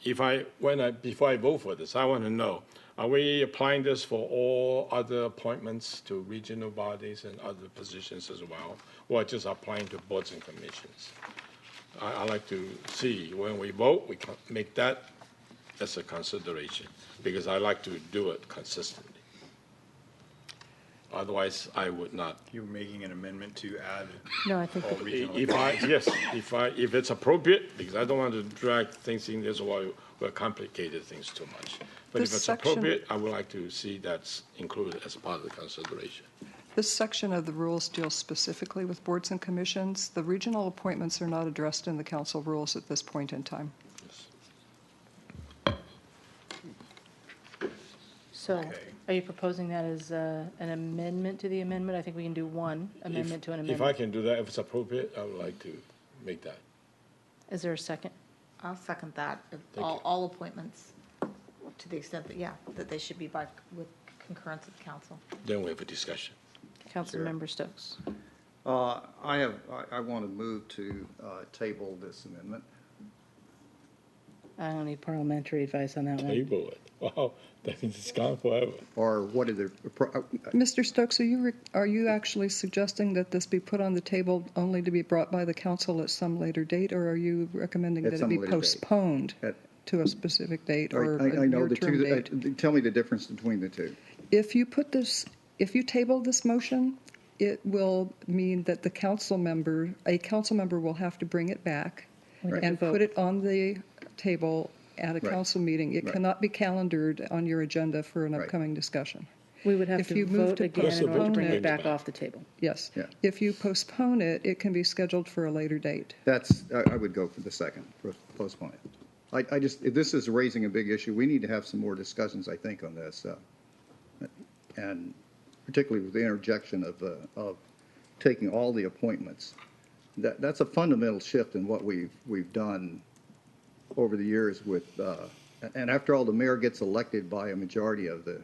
before I vote for this, I want to know, are we applying this for all other appointments to regional bodies and other positions as well, or just applying to boards and commissions? I like to see when we vote, we can make that as a consideration, because I like to do it consistently. Otherwise, I would not. You're making an amendment to add No, I think all regional. If it's appropriate, because I don't want to drag things in this while we're complicated things too much. But This if it's section- appropriate, I would like to see that's included as part of the consideration. This section of the rules deals specifically with boards and commissions. The regional appointments are not addressed in the council rules at this point in time. So, Okay. are you proposing that as an amendment to the amendment? I think we can do one amendment to an If I amendment. can do that, if it's appropriate, I would like to make that. Is there a second? I'll second that. you. All appointments, to the extent that, that they should be with concurrence of council. Then we have a discussion. Councilmember Stokes. I want to move to table this amendment. I don't need parliamentary advice on that one. Table it. Wow, that means it's gone forever. Or what are the, Mr. Stokes, are you actually suggesting that this be put on the table only to be brought by the council at some later date, or are you recommending At that it some be later date. postponed At- to a specific date or I a know the near-term date? two, tell me the difference between the two. If you table this motion, it will mean that a council member will have to bring it back Right. and put it on the table at a Right. council meeting. It Right. cannot be calendared on your agenda for an Right. upcoming discussion. We would have If to you move vote to again in order to bring postpone it back it- off the table. Yes. Yeah. If you postpone it, it can be scheduled for a later date. I would go for the second, postpone it. If this is raising a big issue, we need to have some more discussions, I think, on this. And particularly with the interjection of taking all the appointments. That's a fundamental shift in what we've done over the years with, and after all, the mayor gets elected by a majority of the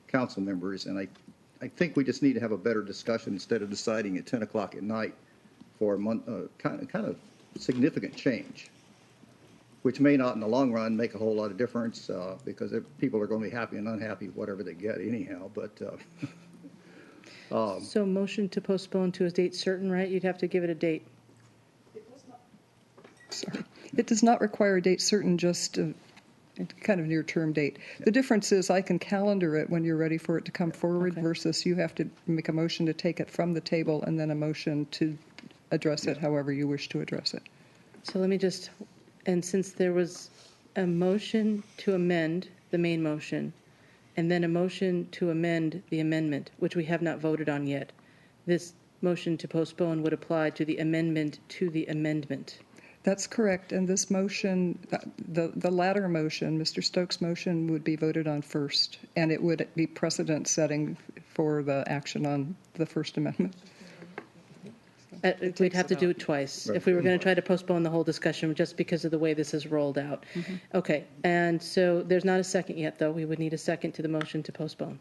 council members, and I think we just need to have a better discussion instead of deciding at 10 o'clock at night for a month, kind of significant change, which may not in the long run make a whole lot of difference because people are going to be happy and unhappy, whatever they get anyhow, but So motion to postpone to a date certain, right? You'd have to give it a date. Sorry. It does not require a date certain, just a kind of near-term date. The difference is I can calendar it when you're ready for it to come forward Okay. versus you have to make a motion to take it from the table and then a motion to address it however you wish to address it. So let me just, and since there was a motion to amend the main motion, and then a motion to amend the amendment, which we have not voted on yet, this motion to postpone would apply to the amendment to the amendment. That's correct, and this motion, the latter motion, Mr. Stokes' motion, would be voted on first, and it would be precedent-setting for the action on the First Amendment. We'd have to do it twice if we were going to try to postpone the whole discussion just because of the way this is rolled out. Okay, and so there's not a second yet, though. We would need a second to the motion to postpone.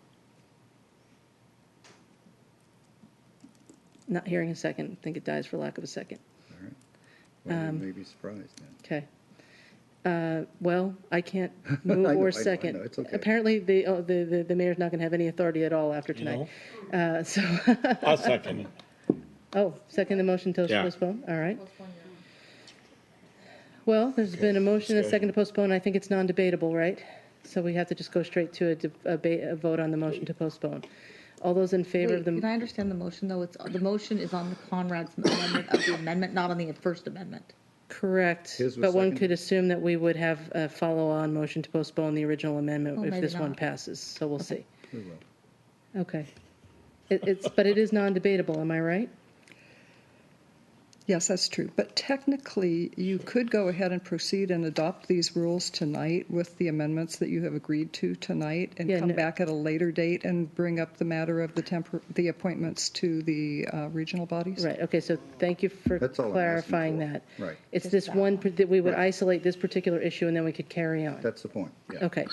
Not hearing a second. I think it dies for lack of a second. all right. Well, you may be surprised then. Okay. Well, I can't move I know, or I second. know, it's okay. Apparently, the mayor's not going to have any authority at all after tonight. So, I'll second it. oh, second the motion to Yeah. postpone? All right. Well, there's been a motion, and a second to postpone. I think it's non-debatable, right? So we have to just go straight to a vote on the motion to postpone. All those in favor of Wait, the... can I understand the motion, though? The motion is on the Conrad's amendment of the amendment, not on the First Amendment. Correct, His was but one seconded. could assume that we would have a follow-on motion to postpone the original amendment Oh, if maybe this one not. passes, so we'll see. We will. Okay. But it is non-debatable, am I right? Yes, that's true. But technically, you could go ahead and proceed and adopt these rules tonight with the amendments that you have agreed to tonight and Yeah, come no- back at a later date and bring up the matter of the appointments to the regional bodies. Right, okay, so thank you for That's all I'm asking clarifying for. that. Right. It's this one, that we would Right. isolate this particular issue and then we could carry on. That's the point, yeah. Okay,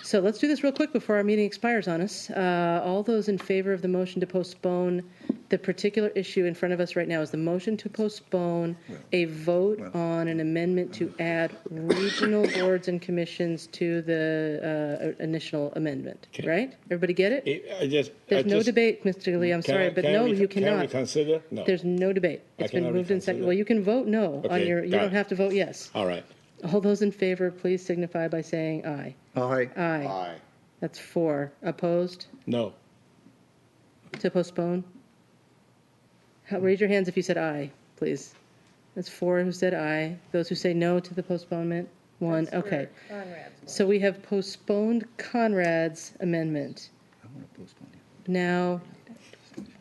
So let's do this real quick before our meeting expires on us. All those in favor of the motion to postpone, the particular issue in front of us right now is the motion to postpone a vote on an amendment to add regional boards and commissions to the initial amendment, right? Everybody get it? There's no debate, Mr. Lee, I'm sorry, but no, you Can we cannot. consider? No. There's no debate. It's been cannot moved and seconded. reconsider? Well, you can vote no on Okay, your, you got don't it. have to vote yes. All right. All those in favor, please signify by saying aye. Aye. Aye. Aye. That's 4. Opposed No. to postpone? Raise your hands if you said aye, please. That's 4 who said aye. Those who say no to the postponement? 1. Okay. So we have postponed Conrad's amendment. Now,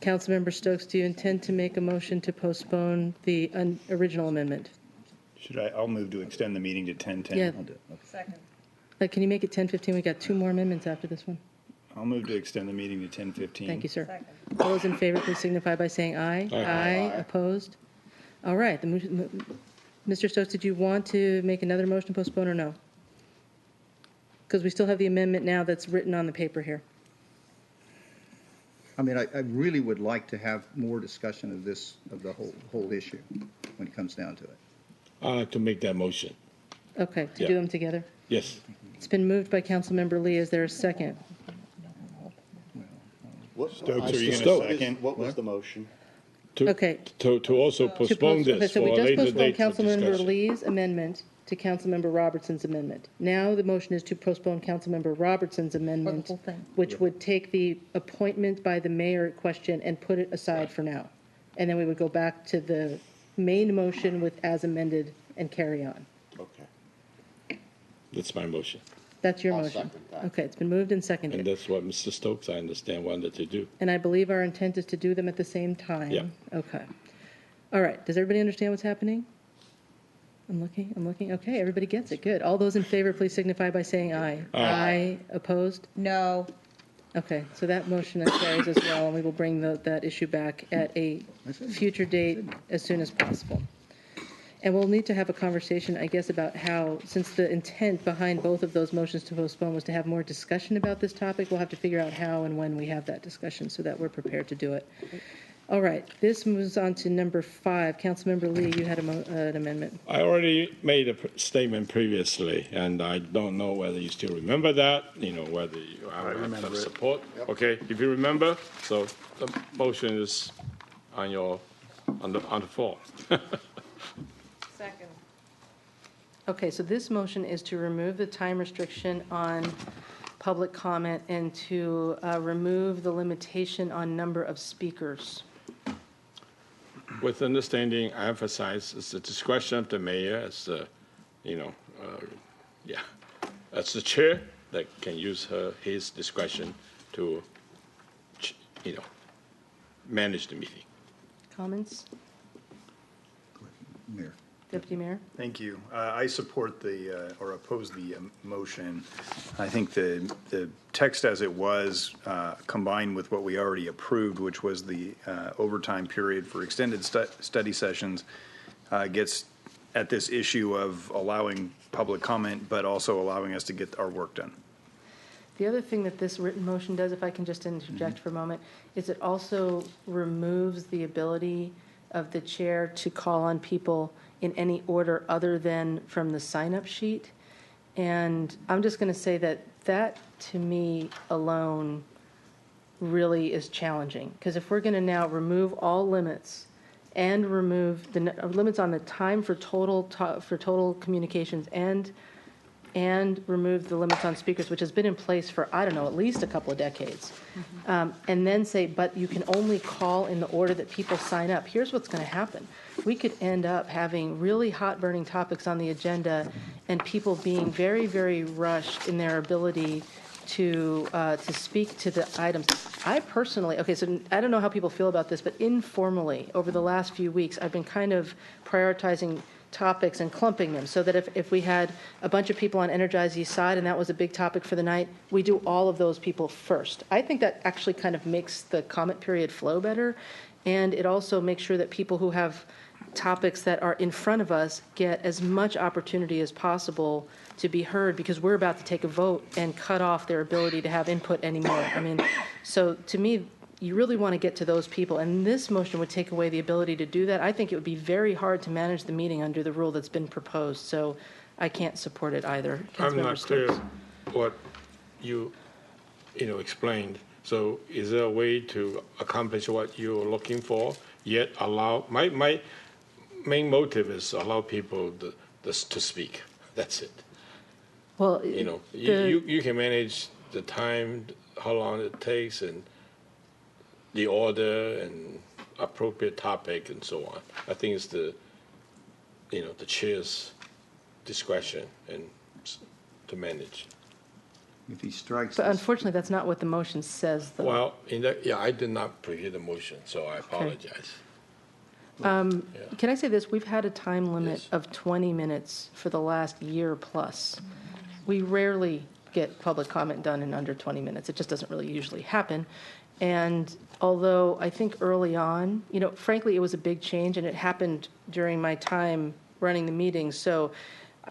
Councilmember Stokes, do you intend to make a motion to postpone the original amendment? I'll move to extend the meeting to 10:10. Yeah. Second. Can you make it 10:15? We got 2 more amendments after this one. I'll move to extend the meeting to 10:15. Thank you, sir. All those in favor, please signify by saying aye. Aye. Opposed? All right. Mr. Stokes, did you want to make another motion to postpone or no? Because we still have the amendment now that's written on the paper here. I mean, I really would like to have more discussion of this, of the whole issue when it comes down to it. I'd like to make that motion. Okay, to Yeah. do them together. Yes. It's been moved by Councilmember Lee. Is there a second? Stokes, are you going to Stokes. second? What was the motion? Okay. To also postpone this So for we a just later postponed date for Councilmember discussion. Lee's amendment to Councilmember Robertson's amendment. Now the motion is to postpone Councilmember Robertson's amendment, whole thing. which would take the appointment by the mayor question and put it aside for now. And then we would go back to the main motion with as amended and carry on. Okay. That's my motion. That's your I'll motion. second that. Okay, it's been moved and And seconded. that's what Mr. Stokes, I understand, wanted to do. And I believe our intent is to do them at the same time. Yeah. Okay. All right. Does everybody understand what's happening? I'm looking. Okay, everybody gets it. Good. All those in favor, please signify by saying aye. Aye. Opposed? No. Okay, so that motion carries as well, and we will bring that issue back at a future date as soon as possible. And we'll need to have a conversation, I guess, about how, since the intent behind both of those motions to postpone was to have more discussion about this topic, we'll have to figure out how and when we have that discussion so that we're prepared to do it. All right, this moves on to number 5. Councilmember Lee, you had an amendment. I already made a statement previously, and I don't know whether you still remember that, whether you have some support. Okay, if you remember, so the motion is on the floor. Second. Okay, so this motion is to remove the time restriction on public comment and to remove the limitation on number of speakers. With understanding, I emphasize it's the discretion of the mayor as as the chair that can use his discretion to, manage the meeting. Comments? Mayor. Deputy Mayor? Thank you. I support or oppose the motion. I think the text as it was, combined with what we already approved, which was the overtime period for extended study sessions, gets at this issue of allowing public comment, but also allowing us to get our work done. The other thing that this written motion does, if I can just interject for a moment, is it also removes the ability of the chair to call on people in any order other than from the sign-up sheet. And I'm just going to say that to me alone really is challenging. Because if we're going to now remove all limits and remove the limits on the time for total communications and remove the limits on speakers, which has been in place for, I don't know, at least a couple of decades. And then say, but you can only call in the order that people sign up. Here's what's going to happen. We could end up having really hot burning topics on the agenda and people being very, very rushed in their ability to speak to the items. I personally, so I don't know how people feel about this, but informally, over the last few weeks, I've been kind of prioritizing topics and clumping them so that if we had a bunch of people on Energize East Side and that was a big topic for the night, we do all of those people first. I think that actually kind of makes the comment period flow better. And it also makes sure that people who have topics that are in front of us get as much opportunity as possible to be heard, because we're about to take a vote and cut off their ability to have input anymore. I mean, so to me, you really want to get to those people, and this motion would take away the ability to do that. I think it would be very hard to manage the meeting under the rule that's been proposed, so I can't support it either. I'm Councilmember not clear Stokes. what you explained. So is there a way to accomplish what you're looking for, yet allow, my main motive is allow people to speak. That's it. Well, You can manage the time, how long it takes, and the order and appropriate topic and so on. I think it's the chair's discretion and to manage. If he strikes but this, unfortunately, that's not what the motion says, though. Well, I did not prepare the motion, so I apologize. Can I say this? We've had a time limit Yes. of 20 minutes for the last year plus. We rarely get public comment done in under 20 minutes. It just doesn't really usually happen. And although I think early on, frankly, it was a big change, and it happened during my time running the meetings. So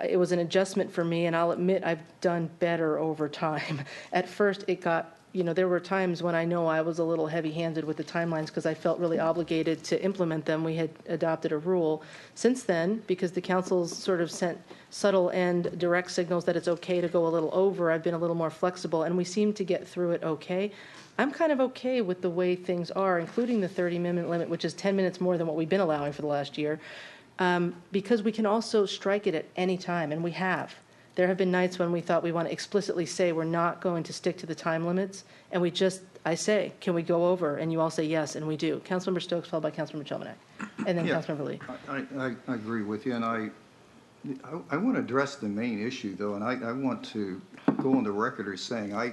it was an adjustment for me, and I'll admit I've done better over time. At first, it got, there were times when I know I was a little heavy-handed with the timelines because I felt really obligated to implement them. We had adopted a rule. Since then, because the council's sort of sent subtle and direct signals that it's okay to go a little over, I've been a little more flexible, and we seem to get through it okay. I'm kind of okay with the way things are, including the 30-minute limit, which is 10 minutes more than what we've been allowing for the last year, because we can also strike it at any time, and we have. There have been nights when we thought we want to explicitly say we're not going to stick to the time limits, and I say, can we go over? And you all say yes, and we do. Councilmember Stokes, followed by Councilmember Chelmanack, and then Yeah. Councilmember Lee. I agree with you, and I want to address the main issue, though, and I want to go on the record as saying, I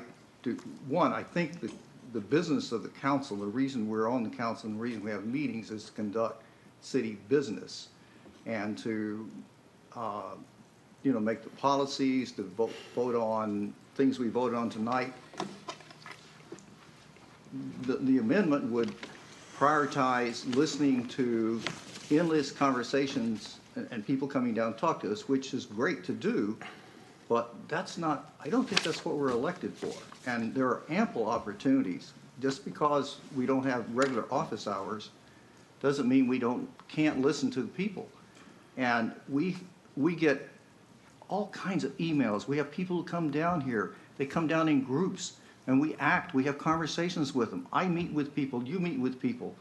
think that the business of the council, the reason we're on the council and the reason we have meetings is to conduct city business and to, make the policies, to vote on things we voted on tonight. The amendment would prioritize listening to endless conversations and people coming down to talk to us, which is great to do, but I don't think that's what we're elected for. And there are ample opportunities. Just because we don't have regular office hours doesn't mean we can't listen to the people. And we get all kinds of emails. We have people who come down here. They come down in groups, and we have conversations with them. I meet with people. You meet with people.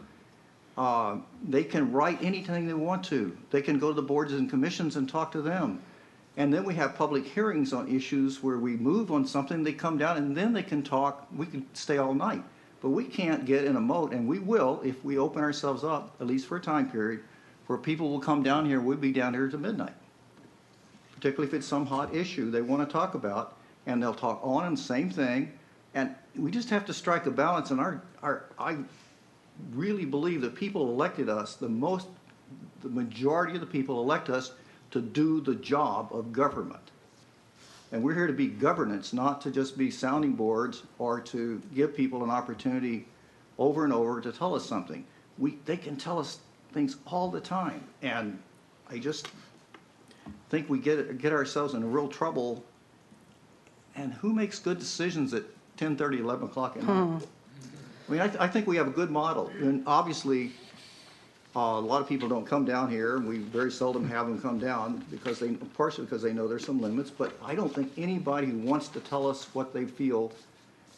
They can write anything they want to. They can go to the boards and commissions and talk to them. And then we have public hearings on issues where we move on something, they come down, and then they can talk. We can stay all night. But we can't get in a mode, and we will if we open ourselves up, at least for a time period, where people will come down here, we'll be down here to midnight. Particularly if it's some hot issue they want to talk about, and they'll talk on and the same thing. And we just have to strike a balance, and I really believe that people elected us, the majority of the people elect us to do the job of government. And we're here to be governance, not to just be sounding boards or to give people an opportunity over and over to tell us something. They can tell us things all the time. And I just think we get ourselves in real trouble. And who makes good decisions at 10:30, 11 o'clock at night? I mean, I think we have a good model. And obviously, a lot of people don't come down here, and we very seldom have them come down partially because they know there's some limits. But I don't think anybody who wants to tell us what they feel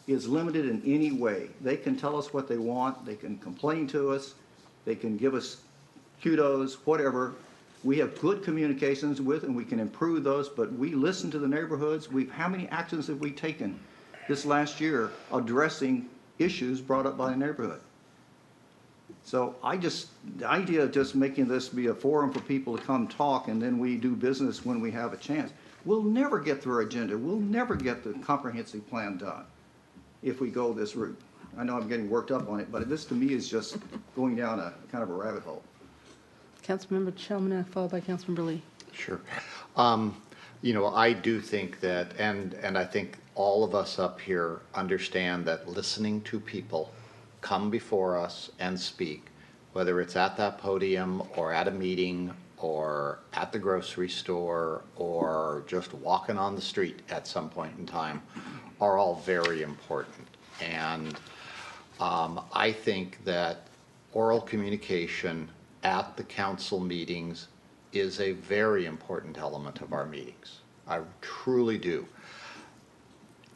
is limited in any way. They can tell us what they want. They can complain to us. They can give us kudos, whatever. We have good communications with, and we can improve those. But we listen to the neighborhoods. How many actions have we taken this last year addressing issues brought up by the neighborhood? So the idea of just making this be a forum for people to come talk and then we do business when we have a chance, we'll never get through our agenda. We'll never get the comprehensive plan done if we go this route. I know I'm getting worked up on it, but this to me is just going down a kind of a rabbit hole. Councilmember Chelmanack, followed by Councilmember Lee. Sure. I do think that, and I think all of us up here understand that listening to people come before us and speak whether it's at that podium or at a meeting or at the grocery store or just walking on the street at some point in time, are all very important. And I think that oral communication at the council meetings is a very important element of our meetings. I truly do.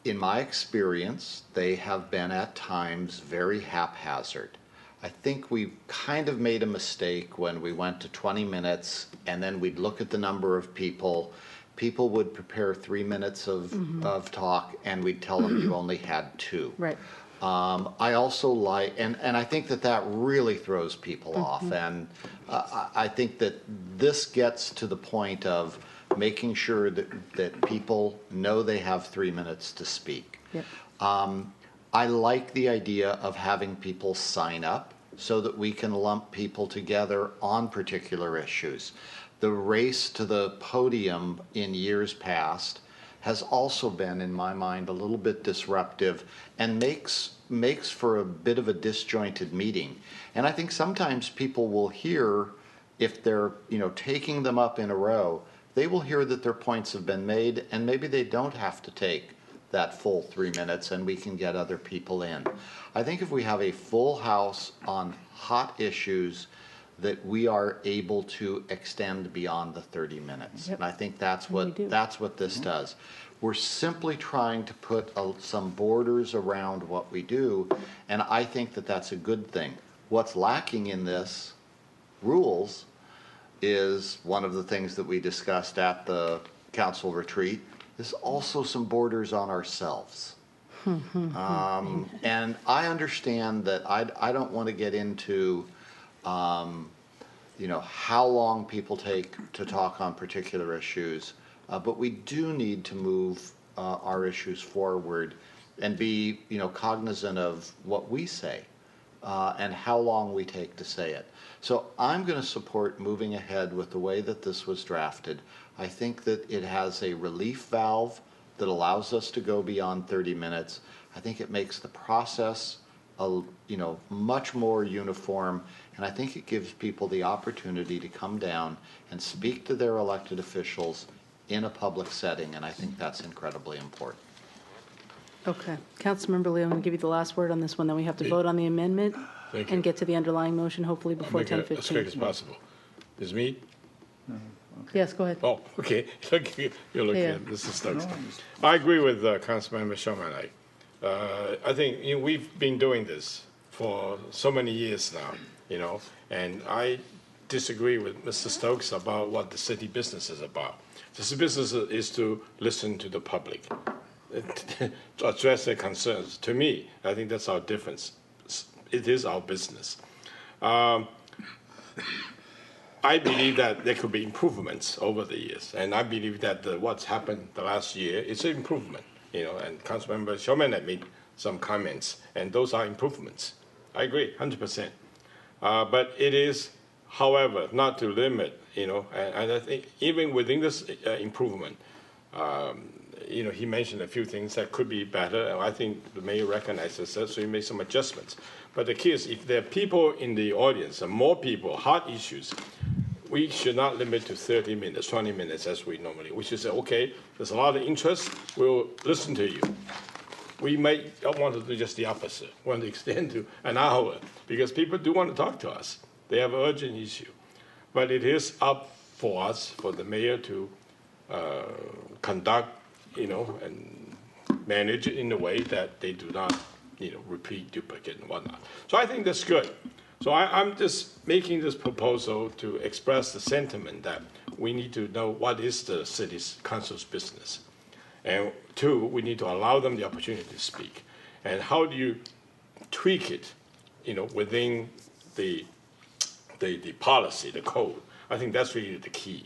In my experience, they have been at times very haphazard. I think we kind of made a mistake when we went to 20 minutes and then we'd look at the number of people. People would prepare 3 minutes of talk and we'd tell them you only had 2. Right. I also like, and I think that really throws people off. And I think that this gets to the point of making sure that people know they have 3 minutes to speak. Yep. I like the idea of having people sign up so that we can lump people together on particular issues. The race to the podium in years past has also been, in my mind, a little bit disruptive and makes for a bit of a disjointed meeting. And I think sometimes people will hear, if they're taking them up in a row, they will hear that their points have been made and maybe they don't have to take that full 3 minutes and we can get other people in. I think if we have a full house on hot issues, that we are able to extend beyond the 30 minutes. Yep. And I think that's what this does. We're simply trying to put some borders around what we do, and I think that that's a good thing. What's lacking in this rules is one of the things that we discussed at the council retreat, is also some borders on ourselves. And I understand that I don't want to get into how long people take to talk on particular issues, but we do need to move our issues forward and be cognizant of what we say and how long we take to say it. So I'm going to support moving ahead with the way that this was drafted. I think that it has a relief valve that allows us to go beyond 30 minutes. I think it makes the process much more uniform, and I think it gives people the opportunity to come down and speak to their elected officials in a public setting, and I think that's incredibly important. Okay. Councilmember Lee, I'm going to give you the last word on this one, then we have to vote on the amendment Thank you. and get to the underlying motion, hopefully before Make it 10:15. as quick as possible. Is me? Yes, go ahead. Oh, okay. You're looking Yeah. at Mr. Stokes. I agree with Councilmember Sherman. I think we've been doing this for so many years now, and I disagree with Mr. Stokes about what the city business is about. The city business is to listen to the public, to address their concerns. To me, I think that's our difference. It is our business. I believe that there could be improvements over the years, and I believe that what's happened the last year is an improvement. And Councilmember Sherman had made some comments, and those are improvements. I agree, 100%. But it is, however, not to limit, and I think even within this improvement, he mentioned a few things that could be better, and I think the mayor recognizes that, so he made some adjustments. But the key is, if there are people in the audience, and more people, hot issues, we should not limit to 30 minutes, 20 minutes as we normally. We should say, okay, there's a lot of interest, we'll listen to you. We may want to do just the opposite, want to extend to an hour, because people do want to talk to us. They have an urgent issue. But it is up for us, for the mayor to conduct, and manage it in a way that they do not, repeat, duplicate, and whatnot. So I think that's good. So I'm just making this proposal to express the sentiment that we need to know what is the city's council's business. And 2, we need to allow them the opportunity to speak. And how do you tweak it, within the policy, the code? I think that's really the key.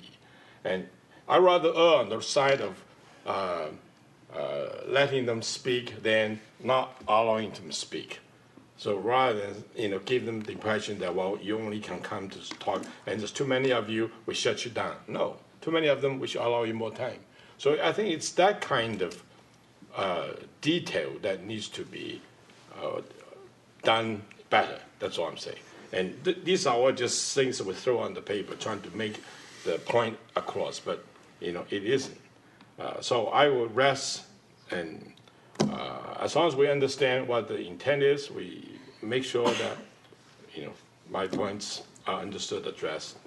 And I rather err on the side of letting them speak than not allowing them to speak. So rather than give them the impression that, well, you only can come to talk, and there's too many of you, we shut you down. No, too many of them, we should allow you more time. So I think it's that kind of detail that needs to be done better. That's all I'm saying. And these are all just things that we throw on the paper, trying to make the point across, but, it isn't. So I will rest, and as long as we understand what the intent is, we make sure that, my points are understood, addressed.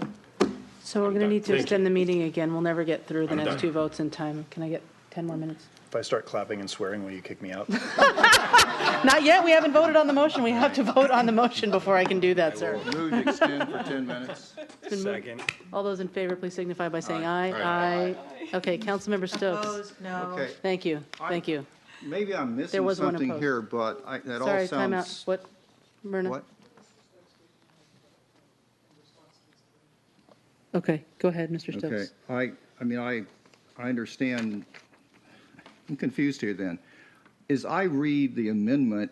So we're going to need to Thank extend you. the meeting again. We'll never get through the I'm next done. 2 votes in time. Can I get 10 more minutes? If I start clapping and swearing, will you kick me out? Not yet. We haven't voted on the motion. We have to vote on the motion before I can do that, sir. Move to extend for 10 minutes. Second. All those in favor, please signify by saying aye. Aye. Okay, Councilmember Stokes. Opposed? No. Okay, Thank you. Thank you. maybe I'm There missing was one something opposed. here, but that all Sorry, time out. sounds. What, Myrna? What? Okay, go ahead, Mr. Okay, Stokes. I mean, I understand, I'm confused here then. As I read the amendment,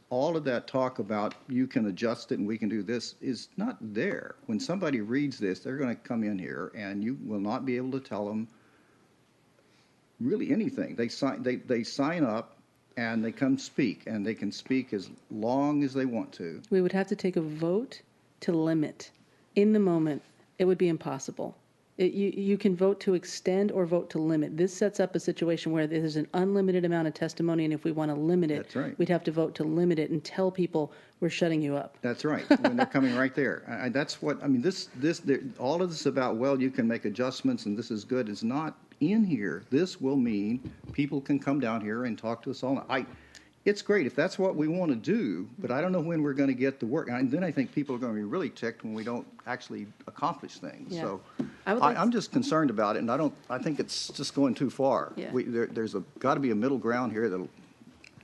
all of that talk about you can adjust it and we can do this is not there. When somebody reads this, they're going to come in here and you will not be able to tell them really anything. They sign up and they come speak, and they can speak as long as they want to. We would have to take a vote to limit. In the moment, it would be impossible. You can vote to extend or vote to limit. This sets up a situation where there's an unlimited amount of testimony, and if we want to limit it, That's right. we'd have to vote to limit it and tell people we're shutting you up. That's right, when they're coming right there. That's what, I mean, all of this about, well, you can make adjustments and this is good, is not in here. This will mean people can come down here and talk to us all. It's great if that's what we want to do, but I don't know when we're going to get the work. And then I think people are going to be really ticked when we don't actually accomplish things. Yeah. So I would like I'm just concerned about it, and I think it's just going too far. Yeah. There's got to be a middle ground here that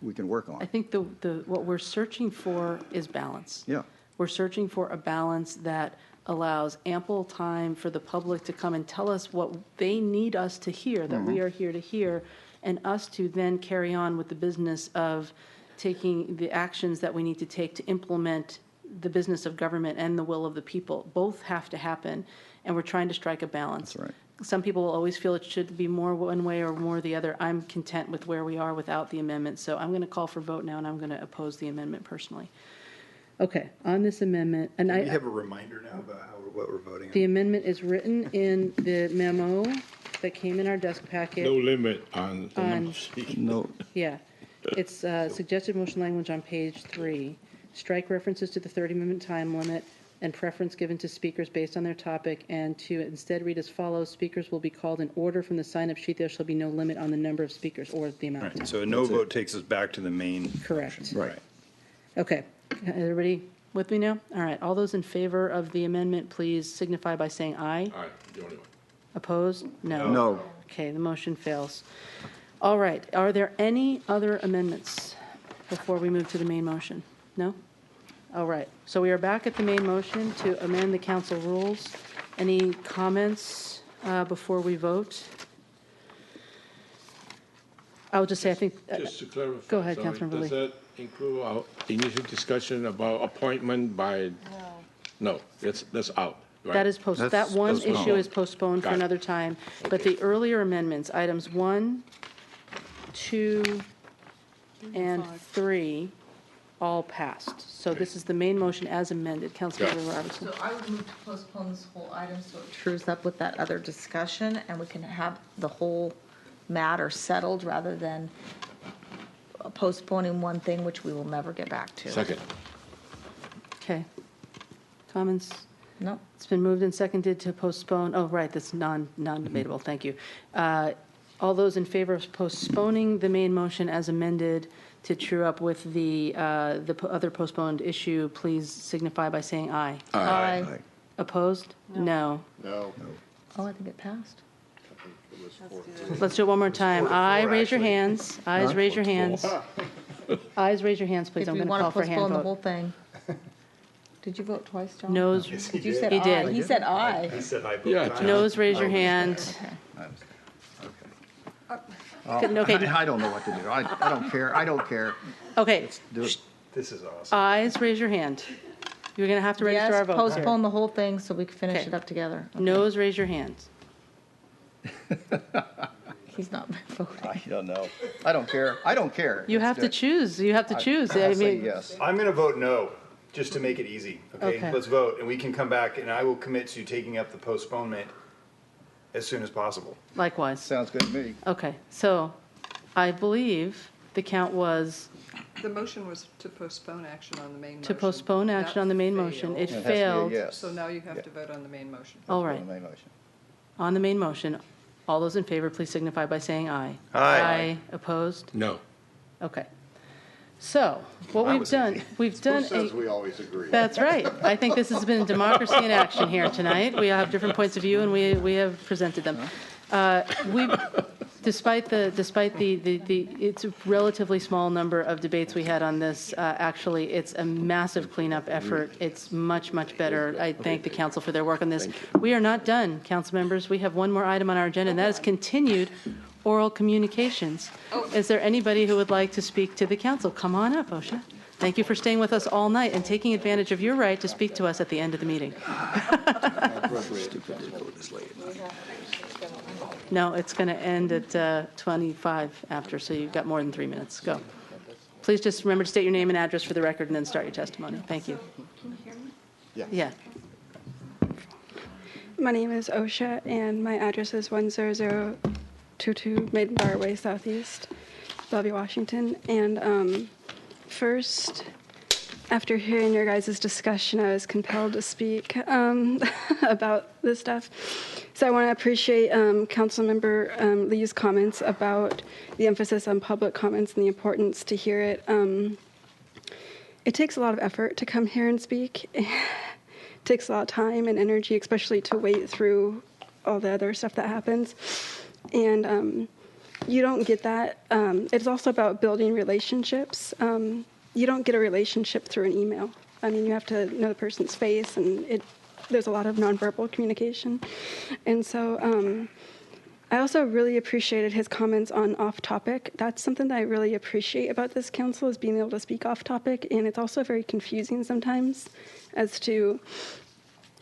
we can work on. I think what we're searching for is balance. Yeah. We're searching for a balance that allows ample time for the public to come and tell us what they need us to hear, that we are here to hear, and us to then carry on with the business of taking the actions that we need to take to implement the business of government and the will of the people. Both have to happen, and we're trying to strike a balance. That's right. Some people will always feel it should be more one way or more the other. I'm content with where we are without the amendment, so I'm going to call for vote now, and I'm going to oppose the amendment personally. Okay, on this amendment, and We I, have a reminder now about what we're voting on. the amendment is written in the memo that came in our desk packet. No limit on the number of speakers. No, Yeah, it's suggested motion language on page 3. Strike references to the 30-minute time limit and preference given to speakers based on their topic, and to instead read as follows: speakers will be called in order from the sign-up sheet. There shall be no limit on the number of speakers or the amount of Right, time. so a no vote takes us back to the main. Correct. motion. Right. Okay, everybody with me now? All right, all those in favor of the amendment, please signify by saying aye. All right, the only one. Opposed? No. no. Okay, the motion fails. All right, are there any other amendments before we move to the main motion? No? All right, so we are back at the main motion to amend the council rules. Any comments before we vote? I'll just say, I think, Just to clarify. go ahead, sorry, Councilmember Lee. Does that include our initial discussion about appointment by? No, that's out, right? that is that one postponed. issue is postponed for Got it. another time. But Okay. the earlier amendments, items 1, 2, and 3, all passed. So this is the main motion as amended. Councilmember Robertson. So I would move to postpone this whole item so it trues up with that other discussion, and we can have the whole matter settled rather than postponing one thing which we will never get back to. Second. Okay. Comments? No. It's been moved and seconded to postpone, oh, right, that's non-debatable, thank you. All those in favor of postponing the main motion as amended to true up with the other postponed issue, please signify by saying aye. Aye. Opposed? No. No. Oh, I think it passed. Let's do it one more time. Aye, raise your hands. Ayes, raise your hands. Ayes, raise your hands, please. If I'm you going to want call to for a hand postpone the whole vote. thing. Did you vote twice, John? Noes, Did you said He aye? did. He said aye. He said I vote Yeah, aye. noes, raise your hand. Okay, I don't know what to do. I don't care. I don't care. okay. Do it. This is awesome. Ayes, raise your hand. You're going to have to register our Yes, votes here. postpone the whole thing so we can finish Okay. it up together. Noes, raise your hands. He's not voting. I don't know. I don't care. I don't care. You It's have to good. choose. You have to choose. I'll I say mean, yes. I'm going to vote no. Just to make it easy, okay? Okay. Let's vote, and we can come back, and I will commit to taking up the postponement as soon as possible. Likewise. Sounds good to me. Okay, so I believe the count was The motion was to postpone action on the main motion. to postpone action on the main motion. It It has to be a failed. yes. So now you have to vote on the main motion. All On right, the main motion. on the main motion, all those in favor, please signify by saying aye. Aye. Opposed? No. Okay. So, what we've done, we've done a, we always agree? that's right. I think this has been democracy in action here tonight. We have different points of view, and we have presented them. We've, despite the, it's a relatively small number of debates we had on this, actually, it's a massive cleanup effort. It's much, much better. I thank the council for their work on this. We are not done, council members. We have one more item on our agenda, and that is continued oral communications. Is there anybody who would like to speak to the council? Come on up, OSHA. Thank you for staying with us all night and taking advantage of your right to speak to us at the end of the meeting. No, it's going to end at 25 after, so you've got more than 3 minutes. Go. Please just remember to state your name and address for the record and then start your testimony. Thank you. Can you hear me? Yeah. My name is Osha, and my address is 10022 Maiden Bar Way Southeast, Bellevue, Washington. And first, after hearing your guys' discussion, I was compelled to speak about this stuff. So I want to appreciate Councilmember Lee's comments about the emphasis on public comments and the importance to hear it. It takes a lot of effort to come here and speak. It takes a lot of time and energy, especially to wait through all the other stuff that happens. And you don't get that. It's also about building relationships. You don't get a relationship through an email. I mean, you have to know the person's face, and there's a lot of nonverbal communication. And so I also really appreciated his comments on off-topic. That's something that I really appreciate about this council, is being able to speak off-topic, and it's also very confusing sometimes as to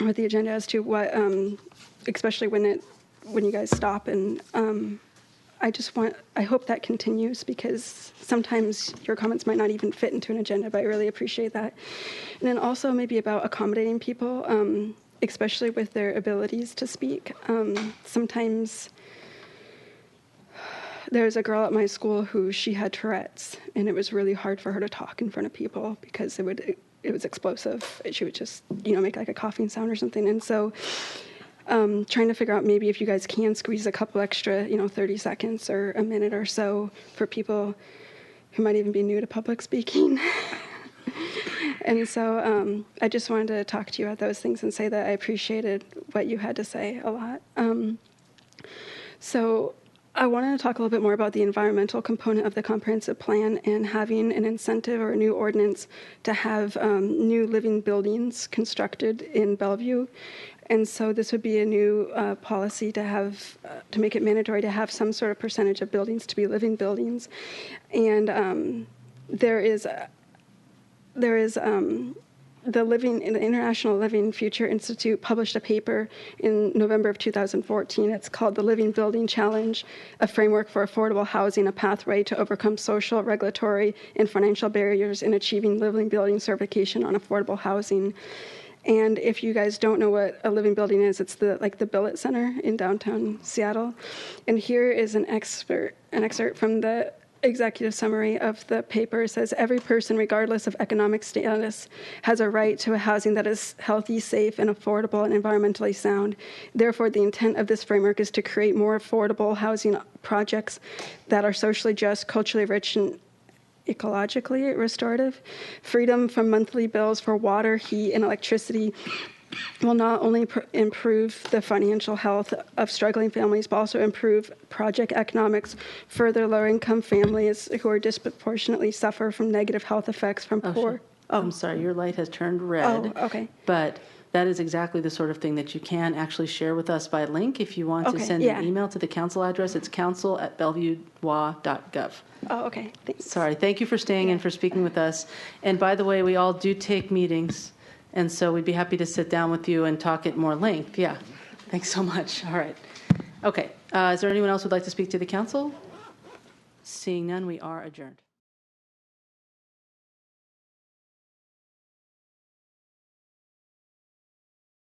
with the agenda, as to what, especially when you guys stop. And I hope that continues, because sometimes your comments might not even fit into an agenda, but I really appreciate that. And then also maybe about accommodating people, especially with their abilities to speak. Sometimes there's a girl at my school who she had Tourette's, and it was really hard for her to talk in front of people because it was explosive. She would just, make like a coughing sound or something. And so trying to figure out maybe if you guys can squeeze a couple extra, 30 seconds or a minute or so for people who might even be new to public speaking. And so I just wanted to talk to you about those things and say that I appreciated what you had to say a lot. So I wanted to talk a little bit more about the environmental component of the comprehensive plan and having an incentive or a new ordinance to have new living buildings constructed in Bellevue. And so this would be a new policy to have, to make it mandatory to have some sort of percentage of buildings to be living buildings. And there is the International Living Future Institute published a paper in November of 2014. It's called The Living Building Challenge, a framework for affordable housing, a pathway to overcome social, regulatory, and financial barriers in achieving living building certification on affordable housing. And if you guys don't know what a living building is, it's the Billet Center in downtown Seattle. And here is an excerpt from the executive summary of the paper. It says, every person, regardless of economic status, has a right to a housing that is healthy, safe, and affordable and environmentally sound. Therefore, the intent of this framework is to create more affordable housing projects that are socially just, culturally rich, and ecologically restorative. Freedom from monthly bills for water, heat, and electricity will not only improve the financial health of struggling families, but also improve project economics, further lower-income families who are disproportionately suffer from negative health effects from poor. Oh, I'm sorry, your light has turned red. Oh, okay. But that is exactly the sort of thing that you can actually share with us by link if you want to send an email to the council address. It's council@bellevuewa.gov. Oh, okay. Thanks. Sorry. Thank you for staying and for speaking with us. And by the way, we all do take meetings, and so we'd be happy to sit down with you and talk at more length. Yeah. Thanks so much. All right. Okay. Is there anyone else who'd like to speak to the council? Seeing none, we are adjourned.